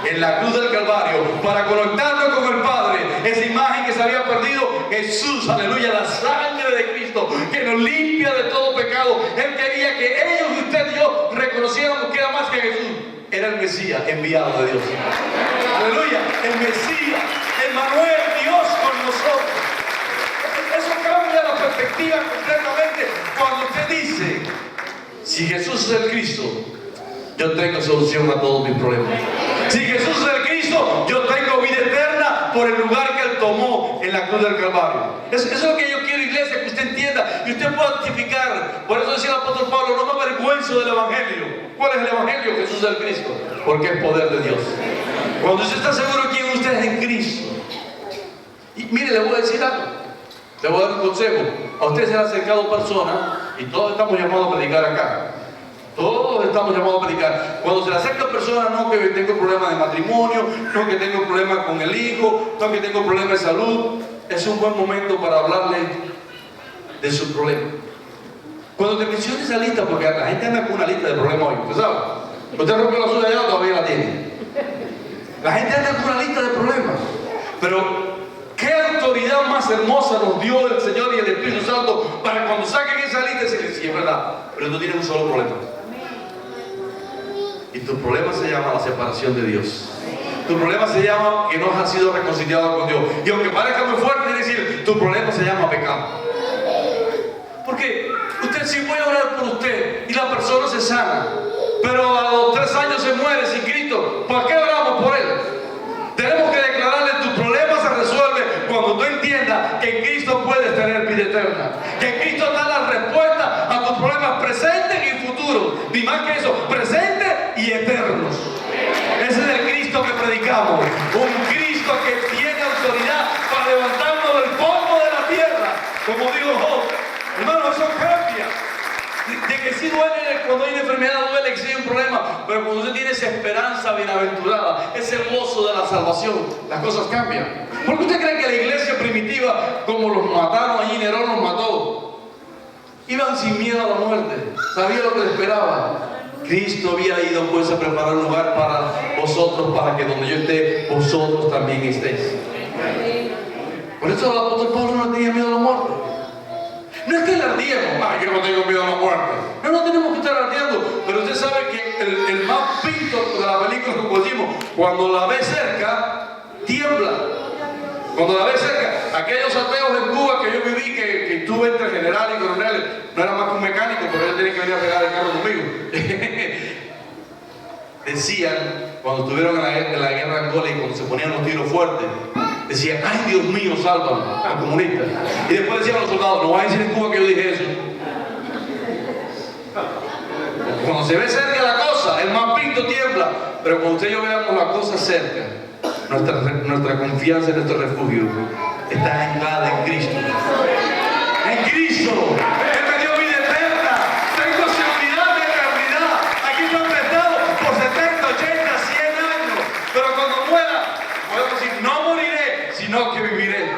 en la cruz del Calvario para conectarlo con el Padre. Esa imagen que se había perdido, Jesús, aleluya, la sangre de Cristo que nos limpia de todo pecado. Él quería que ellos y usted y yo reconociéramos que era más que Jesús. Era el Mesías enviado de Dios. Aleluya, el Mesías, Emmanuel, Dios con nosotros. Eso cambia la perspectiva completamente cuando usted dice: si Jesús es el Cristo, yo tengo solución a todos mis problemas. Si Jesús es el Cristo, yo tengo vida eterna por el lugar que Él tomó en la cruz del Calvario. Eso es lo que yo quiero, iglesia, que usted entienda y usted pueda testificar. Por eso decía el apóstol Pablo: no me avergüenzo del Evangelio. ¿Cuál es el Evangelio? Jesús es el Cristo, porque es poder de Dios. Cuando usted está seguro de quién usted es en Cristo, y mire, le voy a decir algo, le voy a dar un consejo. A usted se le han acercado personas, y todos estamos llamados a predicar acá. Todos estamos llamados a predicar. Cuando se le acercan personas, no que tengo problemas de matrimonio, no que tengo problemas con el hijo, no que tengo problemas de salud, es un buen momento para hablarle de su problema. Cuando te mencione esa lista, porque la gente anda con una lista de problemas hoy, ¿usted sabe? Usted rompió la suya ya o todavía la tiene. La gente anda con una lista de problemas. Pero ¿qué autoridad más hermosa nos dio el Señor y el Espíritu Santo para cuando saquen esa lista decirles: sí, es verdad, pero tú tienes un solo problema? Y tu problema se llama la separación de Dios. Tu problema se llama que no has sido reconciliado con Dios. Y aunque parezca muy fuerte, tiene que decir: tu problema se llama pecado. Porque usted, si voy a orar por usted y la persona se sana, pero a los 3 años se muere sin Cristo, ¿para qué oramos por él? Tenemos que declararle: tu problema se resuelve cuando tú entiendas que en Cristo puedes tener vida eterna, que en Cristo da la respuesta a tus problemas presentes y futuros, ni más que eso, presentes y eternos. Ese es el Cristo que predicamos, un Cristo que tiene autoridad para levantarnos del polvo de la tierra, como dijo Job. Hermano, eso cambia. De que sí duele cuando hay una enfermedad, duele que sí hay un problema, pero cuando usted tiene esa esperanza bienaventurada, ese gozo de la salvación, las cosas cambian. ¿Por qué usted cree que la iglesia primitiva, como los mataron allí, Nerón los mató, iban sin miedo a la muerte? Sabía lo que les esperaba. Cristo había ido pues a preparar un lugar para vosotros, para que donde yo esté, vosotros también estéis. Por eso el apóstol Pablo no tenía miedo a la muerte. No es que le ardiemos: yo no tengo miedo a la muerte. No tenemos que estar ardiendo. Pero usted sabe que el más pinto de la película, como decimos, cuando la ve cerca, tiembla. Cuando la ve cerca, aquellos ateos en Cuba que yo viví, que estuve entre general y coronel, no era más que un mecánico, pero él tenía que venir a pegar el carro conmigo. Decían, cuando estuvieron en la guerra de Angola y cuando se ponían los tiros fuertes, decían: ay, Dios mío, sálvame, los comunistas. Y después decían los soldados: no van a decir en Cuba que yo dije eso. Cuando se ve cerca la cosa, el más pinto tiembla. Pero cuando usted y yo veamos la cosa cerca, nuestra confianza en nuestro refugio está anclada en Cristo. En Cristo. Él me dio vida eterna. Tengo seguridad de eternidad. Aquí estoy prestado por 70, 80, 100 años. Pero cuando muera, puedo decir: no moriré, sino que viviré.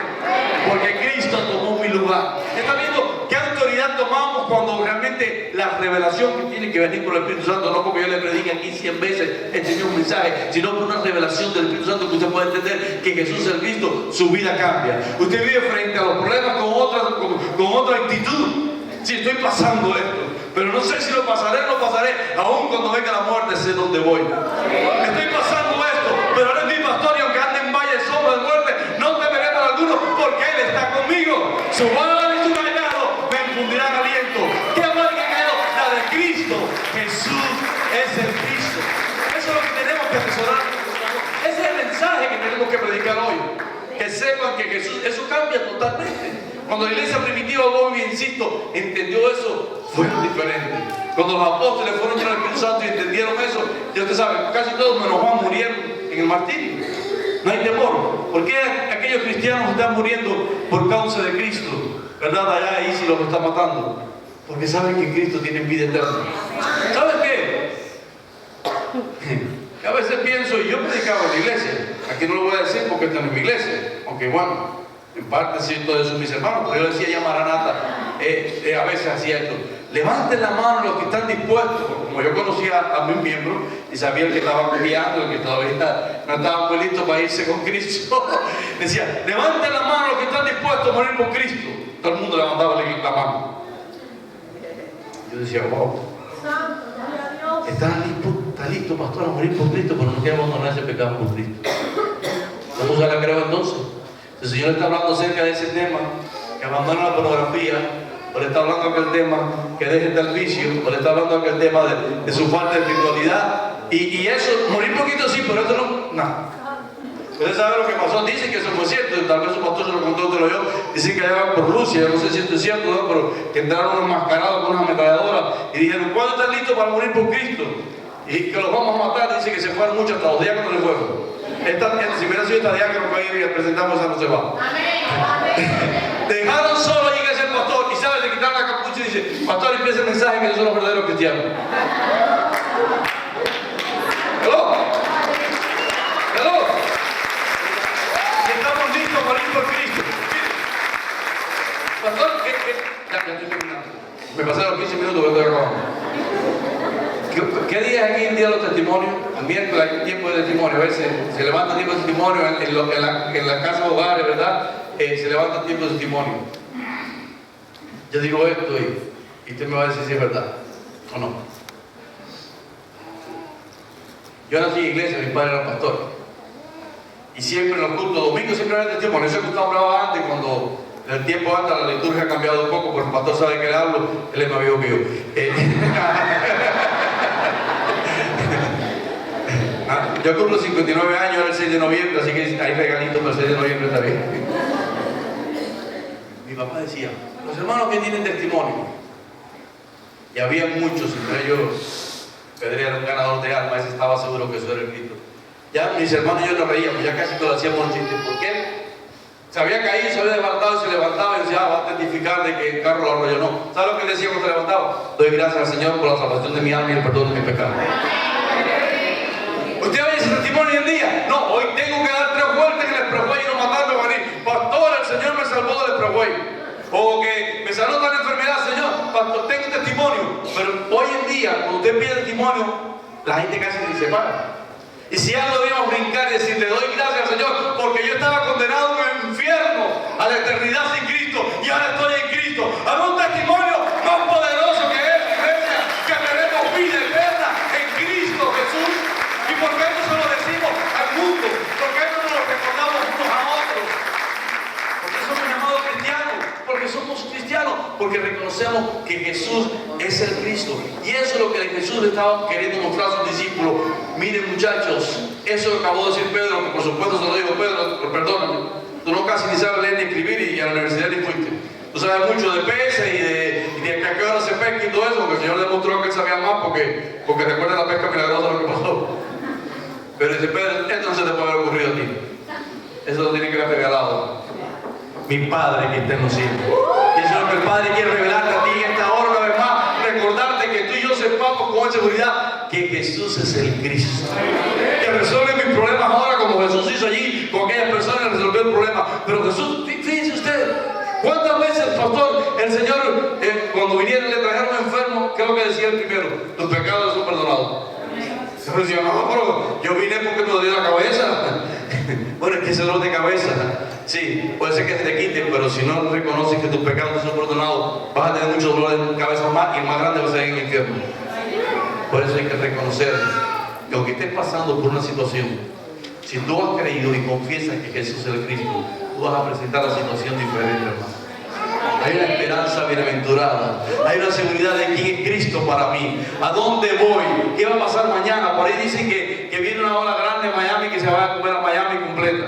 Porque Cristo tomó mi lugar. ¿Está viendo qué autoridad tomamos cuando realmente la revelación que tiene que venir por el Espíritu Santo, no porque yo le predique aquí 100 veces este mismo mensaje, sino por una revelación del Espíritu Santo que usted puede entender que Jesús es el Cristo, su vida cambia. Usted vive frente a los problemas con otra actitud. Si estoy pasando esto, pero no sé si lo pasaré o no pasaré, aún cuando venga la muerte sé dónde voy. Estoy pasando esto, pero ahora es mi pastor y aunque ande en valle de sombra de muerte, no temeré mal alguno porque Él está conmigo. Su vara y su callado me infundirán aliento. ¿Qué vara y callado? La de Cristo. Jesús es el Cristo. Eso es lo que tenemos que atesorar. Ese es el mensaje que tenemos que predicar hoy. Que sepan que Jesús, eso cambia totalmente. Cuando la iglesia primitiva, hoy insisto, entendió eso, fue diferente. Cuando los apóstoles fueron llenos del Espíritu Santo y entendieron eso, ya usted sabe, casi todos menos Juan murieron en el martirio. No hay temor. ¿Por qué aquellos cristianos están muriendo por causa de Cristo? ¿Verdad? Allá ahí sí los está matando. Porque saben que Cristo tiene vida eterna. ¿Sabes qué? A veces pienso, y yo predicaba en la iglesia. Aquí no lo voy a decir porque esta no es mi iglesia. Aunque bueno, en parte siento de eso mis hermanos. Pero yo decía ya Maranata, a veces hacía esto. Levanten la mano los que están dispuestos. Como yo conocía a mis miembros y sabía el que estaba guiando, el que todavía no estaba muy listo para irse con Cristo. Decía, levanten la mano los que están dispuestos a morir por Cristo. Todo el mundo levantaba la mano. Yo decía, wow. Está listo, pastor, a morir por Cristo, pero no quiere abandonar ese pecado por Cristo. ¿Cómo se la creo entonces? El Señor está hablando acerca de ese tema, que abandone la pornografía, o le está hablando aquel tema que deje del vicio, o le está hablando aquel tema de su falta de espiritualidad. Y eso, morir poquito sí, pero eso no. Usted sabe lo que pasó, dicen que eso fue cierto, tal vez su pastor se lo contó, te lo yo, dicen que allá por Rusia, yo no sé si esto es cierto, ¿no? Pero que entraron unos mascarados con unas ametralladoras y dijeron, ¿cuándo están listos para morir por Cristo? Y que los vamos a matar, dice que se fueron muchos hasta los diáconos del fuego. Si hubiera sido esta diácono que hoy presentamos, esa no se va. Dejaron solo a llegar el pastor y sabe, le quitaron la capucha y dice, pastor, empieza el mensaje que ellos son los verdaderos cristianos. ¿Hello? Estamos listos a morir por Cristo. Pastor, ya estoy terminando. Me pasé los 15 minutos que estoy acabando. ¿Qué día es aquí el día de los testimonios? El miércoles hay tiempo de testimonio. A veces se levanta tiempo de testimonio en la casa de hogares, ¿verdad? Se levanta tiempo de testimonio. Yo digo esto y usted me va a decir si es verdad o no. Yo nací en iglesia, mi padre era pastor. Y siempre en los cultos, domingos siempre había testimonio. Eso que usted hablaba antes, cuando el tiempo antes la liturgia ha cambiado un poco, porque el pastor sabe que le hablo, él es más viejo que yo. Yo cumplo 59 años el 6 de noviembre, así que hay regalitos para el 6 de noviembre también. Mi papá decía, los hermanos que tienen testimonio, y había muchos, entre ellos, Pedro era un ganador de alma, ese estaba seguro que eso era el Cristo. Ya mis hermanos y yo nos reíamos, ya casi todos hacíamos un chiste, ¿por qué? Se había caído, se había levantado y se levantaba y decía, va a testificar de que el carro lo arrolló. No, ¿sabe lo que él decía cuando se levantaba? Doy gracias al Señor por la salvación de mi alma y el perdón de mis pecados. ¿Usted oye ese testimonio hoy en día? No, hoy tengo que dar 3 vueltas en el expressway y no matarme a venir. Pastor, el Señor me salvó del expressway. O que me sanó de la enfermedad, Señor. Pastor, tengo un testimonio. Pero hoy en día, cuando usted pide testimonio, la gente casi ni se para. Y si algo debíamos brincar y decir, le doy gracias al Señor, porque yo estaba condenado en el infierno a la eternidad sin Cristo, y ahora estoy en Cristo. Hago un testimonio más poderoso que es, iglesia, que tenemos vida eterna en Cristo Jesús. ¿Y por qué no se lo decimos al mundo? ¿Por qué no nos lo recordamos unos a otros? Porque somos llamados cristianos, porque somos cristianos, porque reconocemos que Jesús es el Cristo. Y eso es lo que Jesús le estaba queriendo mostrar a sus discípulos. Miren, muchachos, eso que acabó de decir Pedro, que por supuesto se lo digo, Pedro, perdóname, tú no casi ni sabes leer ni escribir y a la universidad ni fuiste. Tú sabes mucho de peces y de a qué hora se pesca y todo eso, porque el Señor demostró que él sabía más porque recuerda la pesca milagrosa lo que pasó. Pero dice, Pedro, esto no se te puede haber ocurrido a ti. Eso lo tiene que haber regalado mi Padre que está en los cielos. Y eso es lo que el Padre quiere revelarte a ti en esta hora una vez más. Recordarte que tú y yo sepamos con seguridad que Jesús es el Cristo. Que resuelve mis problemas ahora como Jesús hizo allí con aquellas personas, resolvió el problema. Pero Jesús, fíjense usted, ¿cuántas veces, pastor, el Señor, cuando vinieron le trajeron enfermo, ¿qué es lo que decía el primero? Tus pecados son perdonados. Yo decía, no, pero yo vine porque me dolió la cabeza. Bueno, es que ese dolor de cabeza, sí, puede ser que se te quite, pero si no reconoces que tus pecados son perdonados, vas a tener mucho dolor de cabeza más y el más grande va a ser en el infierno. Por eso hay que reconocer que aunque estés pasando por una situación, si tú has creído y confiesas que Jesús es el Cristo, tú vas a presentar la situación diferente, hermano. Hay una esperanza bienaventurada. Hay una seguridad de quién es Cristo para mí. ¿A dónde voy? ¿Qué va a pasar mañana? Por ahí dicen que viene una ola grande en Miami que se va a comer a Miami completa.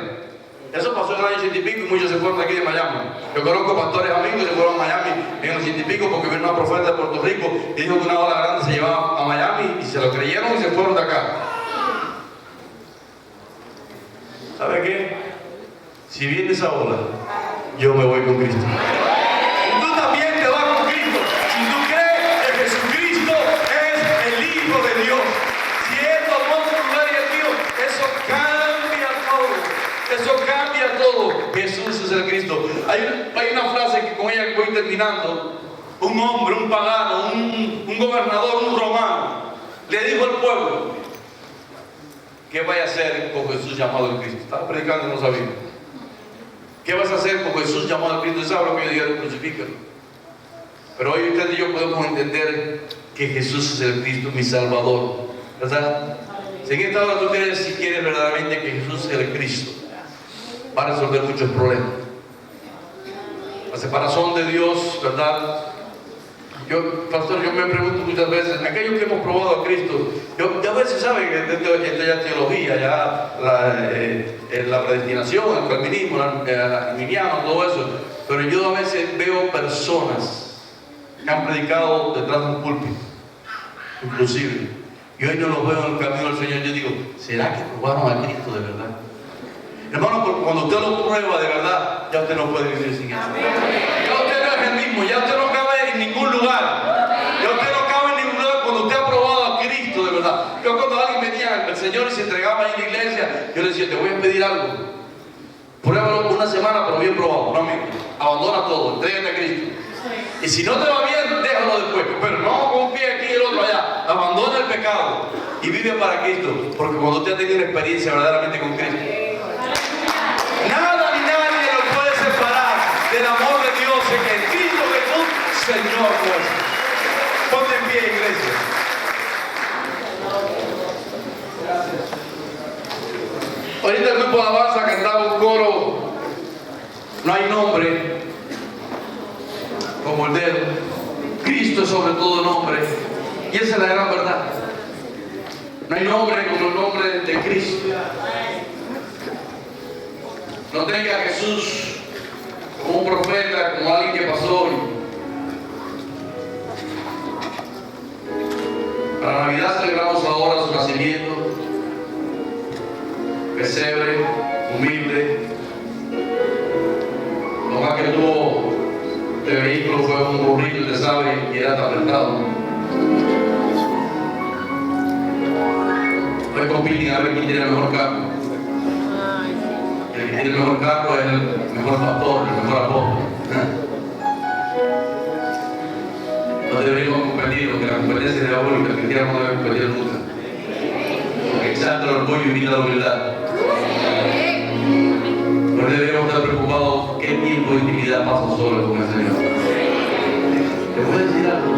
Eso pasó en el año 80 y pico y muchos se fueron de aquí de Miami. Yo conozco pastores amigos que se fueron a Miami en el 80 y pico porque vino una profeta de Puerto Rico y dijo que una ola grande se llevaba a Miami y se lo creyeron y se fueron de acá. ¿sabe qué? Si viene esa ola, yo me voy con Cristo. Y tú también te vas con Cristo. Si tú crees que Jesucristo es el Hijo de Dios, si Él tomó su lugar y el mío, eso cambia todo. Eso cambia todo. Jesús es el Cristo. Hay una frase que con ella voy terminando. Un hombre, un pagano, un gobernador, un romano, le dijo al pueblo: ¿qué vaya a hacer con Jesús llamado el Cristo? Estaba predicando y no sabía. ¿Qué vas a hacer con Jesús llamado el Cristo? ¿Sabes lo que yo diga? Crucifícalo. Pero hoy usted y yo podemos entender que Jesús es el Cristo, mi Salvador, ¿verdad? Si en esta hora tú crees, si quieres verdaderamente que Jesús es el Cristo, va a resolver muchos problemas. La separación de Dios, ¿verdad? Pastor, yo me pregunto muchas veces, aquellos que hemos probado a Cristo, yo a veces saben que esto ya es teología, ya la predestinación, el calvinismo, el arminiano, todo eso, pero yo a veces veo personas que han predicado detrás de un púlpito, inclusive, y hoy no los veo en el camino del Señor. Yo digo, ¿será que probaron a Cristo de verdad? Hermano, porque cuando usted lo prueba de verdad, ya usted no puede vivir sin eso. Ya usted no es el mismo, ya usted no cabe en ningún lugar. Ya usted no cabe en ningún lugar cuando usted ha probado a Cristo de verdad. Yo cuando alguien venía al Señor y se entregaba ahí en la iglesia, yo le decía, te voy a pedir algo. Pruébalo por una semana, pero bien probado. No, abandona todo, entrégate a Cristo. Y si no te va bien, déjalo después. Pero no confíe aquí y el otro allá. Abandona el pecado y vive para Cristo. Porque cuando usted ha tenido una experiencia verdaderamente con Cristo, nada ni nadie lo puede separar del amor de Dios en que Cristo Jesús, Señor nuestro. Ponte en pie, iglesia. Ahorita el grupo de alabanza cantaba un coro: no hay nombre como el de Él. Cristo es sobre todo nombre. Y esa es la gran verdad. No hay nombre como el nombre de Cristo. No tenga a Jesús como un profeta, como alguien que pasó. Para Navidad celebramos ahora su nacimiento. Pesebre, humilde. Lo más que tuvo de vehículo fue un burrito, usted sabe, y era apretado. Hoy compiten a ver quién tiene el mejor carro. El que tiene el mejor carro es el mejor pastor, el mejor apóstol. No deberíamos competir, porque la competencia es diabólica. El cristiano no debe competir nunca. Porque exalta el orgullo y mira la humildad. No deberíamos estar preocupados qué tiempo de intimidad pasa solo con el Señor. ¿Te puedo decir algo?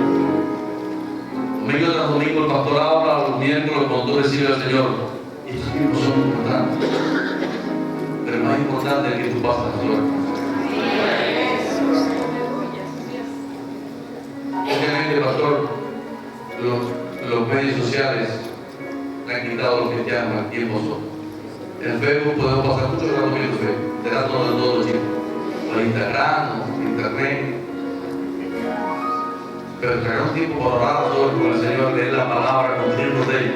Domingo tras domingo el pastor habla, los miércoles cuando tú recibes al Señor. Y estos tiempos son importantes. Pero más importante es que tú pasas solo. Obviamente, pastor, los medios sociales le han quitado a los cristianos el tiempo solo. En Facebook podemos pasar mucho rato viendo Facebook, de todos los tiempos, por Instagram, internet. Pero traer un tiempo para orar a todos con el Señor, leer la palabra, nutrirnos de ella.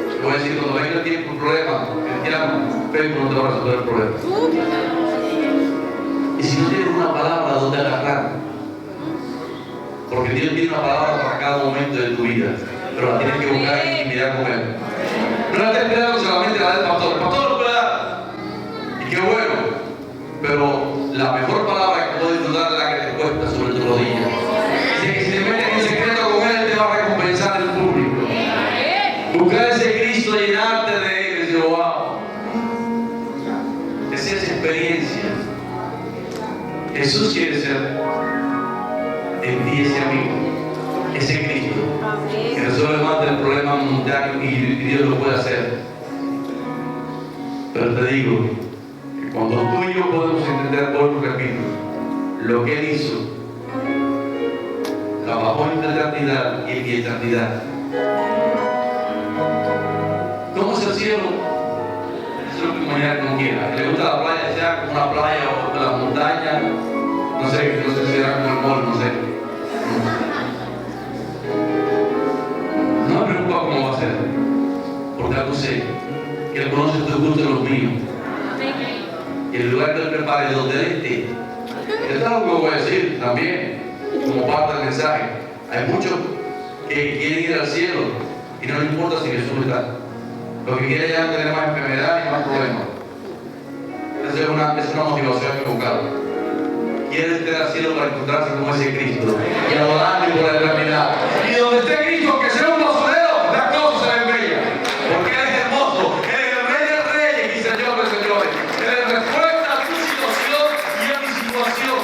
Te voy a decir, cuando venga el tiempo, un problema cristiano, Facebook no te va a resolver el problema. Y si no tienes una palabra donde agarrar, porque Dios tiene una palabra para cada momento de tu vida, pero la tienes que buscar en intimidad con Él. No la estés esperando solamente la del pastor. El pastor lo puede dar. Y qué bueno. Pero la mejor palabra que puedes disfrutar es la que te cuesta sobre tu rodilla. Así que si te metes en secreto con Él, te va a recompensar el público. Buscar ese Cristo, llenarte de Él. Y decir, wow. Esa es experiencia. Jesús quiere ser en ti ese amigo, ese Cristo, que resuelve más del problema mundial y Dios lo puede hacer. Pero te digo que cuando tú y yo podemos entender, por repito, lo que Él hizo, la bajó en la eternidad y en mi eternidad. ¿Cómo es el cielo? Eso es lo que imaginar como quiera. ¿Le gusta la playa? Sea como una playa o la montaña, no sé si será como el mall, no sé. No me preocupa cómo va a ser, porque algo sé, que Él conoce tus gustos y los míos. lugar que Él prepare, de donde Él esté. Esto es algo que voy a decir también, como parte del mensaje. Hay muchos que quieren ir al cielo y no les importa si Jesús está. Lo que quieren es tener más enfermedad y más problemas. Esa es una motivación equivocada. Quieren ir al cielo para encontrarse con ese Cristo y adorarle por la eternidad. Y donde esté Cristo, que sea un basurero, las cosas se ven bellas. Porque Él es hermoso, Él es el Rey de Reyes y Señor de Señores. Él es respuesta a tu situación y a mi situación.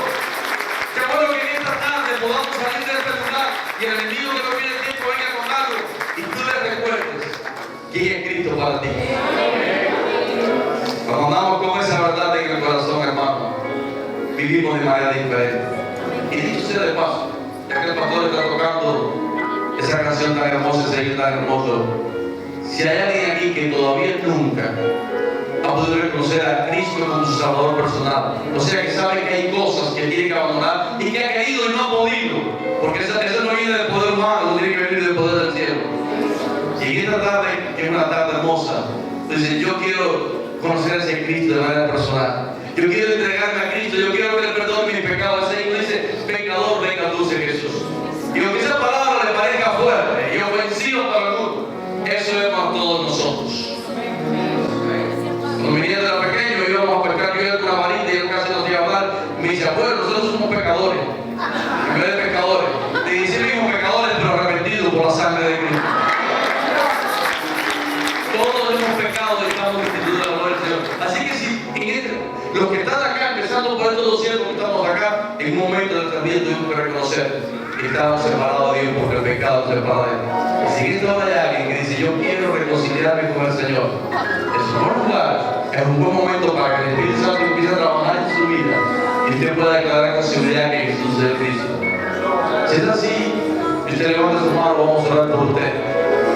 Qué bueno que en esta tarde podamos salir de este lugar y el enemigo que no tiene tiempo venga con algo y tú le recuerdes quién es Cristo para ti. Cuando andamos con esa verdad en el corazón, hermano, vivimos de manera diferente. Y dicho sea de paso, ya que el pastor está tocando esa canción tan hermosa, ese himno tan hermoso, si hay alguien aquí que todavía nunca ha podido reconocer a Cristo como su Salvador personal, o sea que sabe que hay cosas que tiene que abandonar y que ha querido y no ha podido, porque eso no viene del poder humano, no tiene que venir del poder del cielo. Y en esta tarde, que es una tarde hermosa, dice, yo quiero conocer a ese Cristo de manera personal. Yo quiero entregarme a Cristo, yo quiero que Él perdone mis pecados. Ese himno dice, pecador, venga dulce Jesús. Y aunque esa palabra le parezca fuerte y ofensiva para el mundo, eso es para todos nosotros. Cuando mi nieta era pequeño, íbamos a pescar, yo iba con una varita y él casi nos iba a hablar. Me dice, abuelo, nosotros somos pecadores. En vez de pecadores. Te dice mismo pecadores, pero arrepentidos por la sangre de Cristo. Todos hemos pecado y estamos destituidos de la gloria del Señor. Así que si los que están acá, empezando por estos 200 que estamos acá, en un momento del tratamiento tuvimos que reconocer que estamos separados de Dios porque el pecado nos separa de Él. Y si en esta hora hay alguien que dice, yo quiero reconciliarme con el Señor, es un buen lugar, es un buen momento para que el Espíritu Santo empiece a trabajar en su vida y usted pueda declarar con seguridad que Jesús es el Cristo. Si es así, y usted levanta su mano, vamos a orar por usted.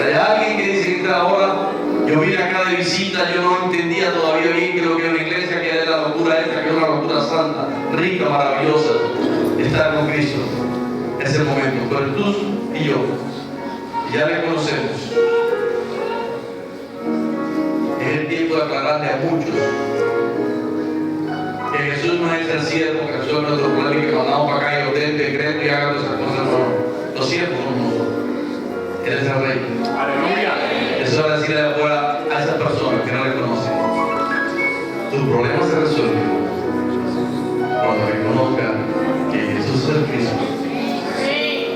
Hay alguien que dice que esta hora, yo vine acá de visita, yo no entendía todavía bien que lo que es una iglesia, que es la locura esta, que es una locura santa, rica, maravillosa, estar con Cristo. Es el momento, pero tú y yo, ya le conocemos. Es el tiempo de aclararle a muchos que Jesús no es el siervo que resuelve nuestros problemas y que mandamos para acá y ordene decreto y haga esas cosas. No, los siervos somos nosotros. Él es el Rey. Aleluya. Eso es decirle de afuera a esas personas que no le conocen. Tu problema se resuelve cuando reconozca que Jesús es el Cristo,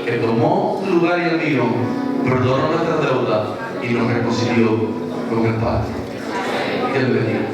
que tomó tu lugar y el mío, perdonó nuestras deudas y nos reconcilió con el Padre. Que Él bendiga.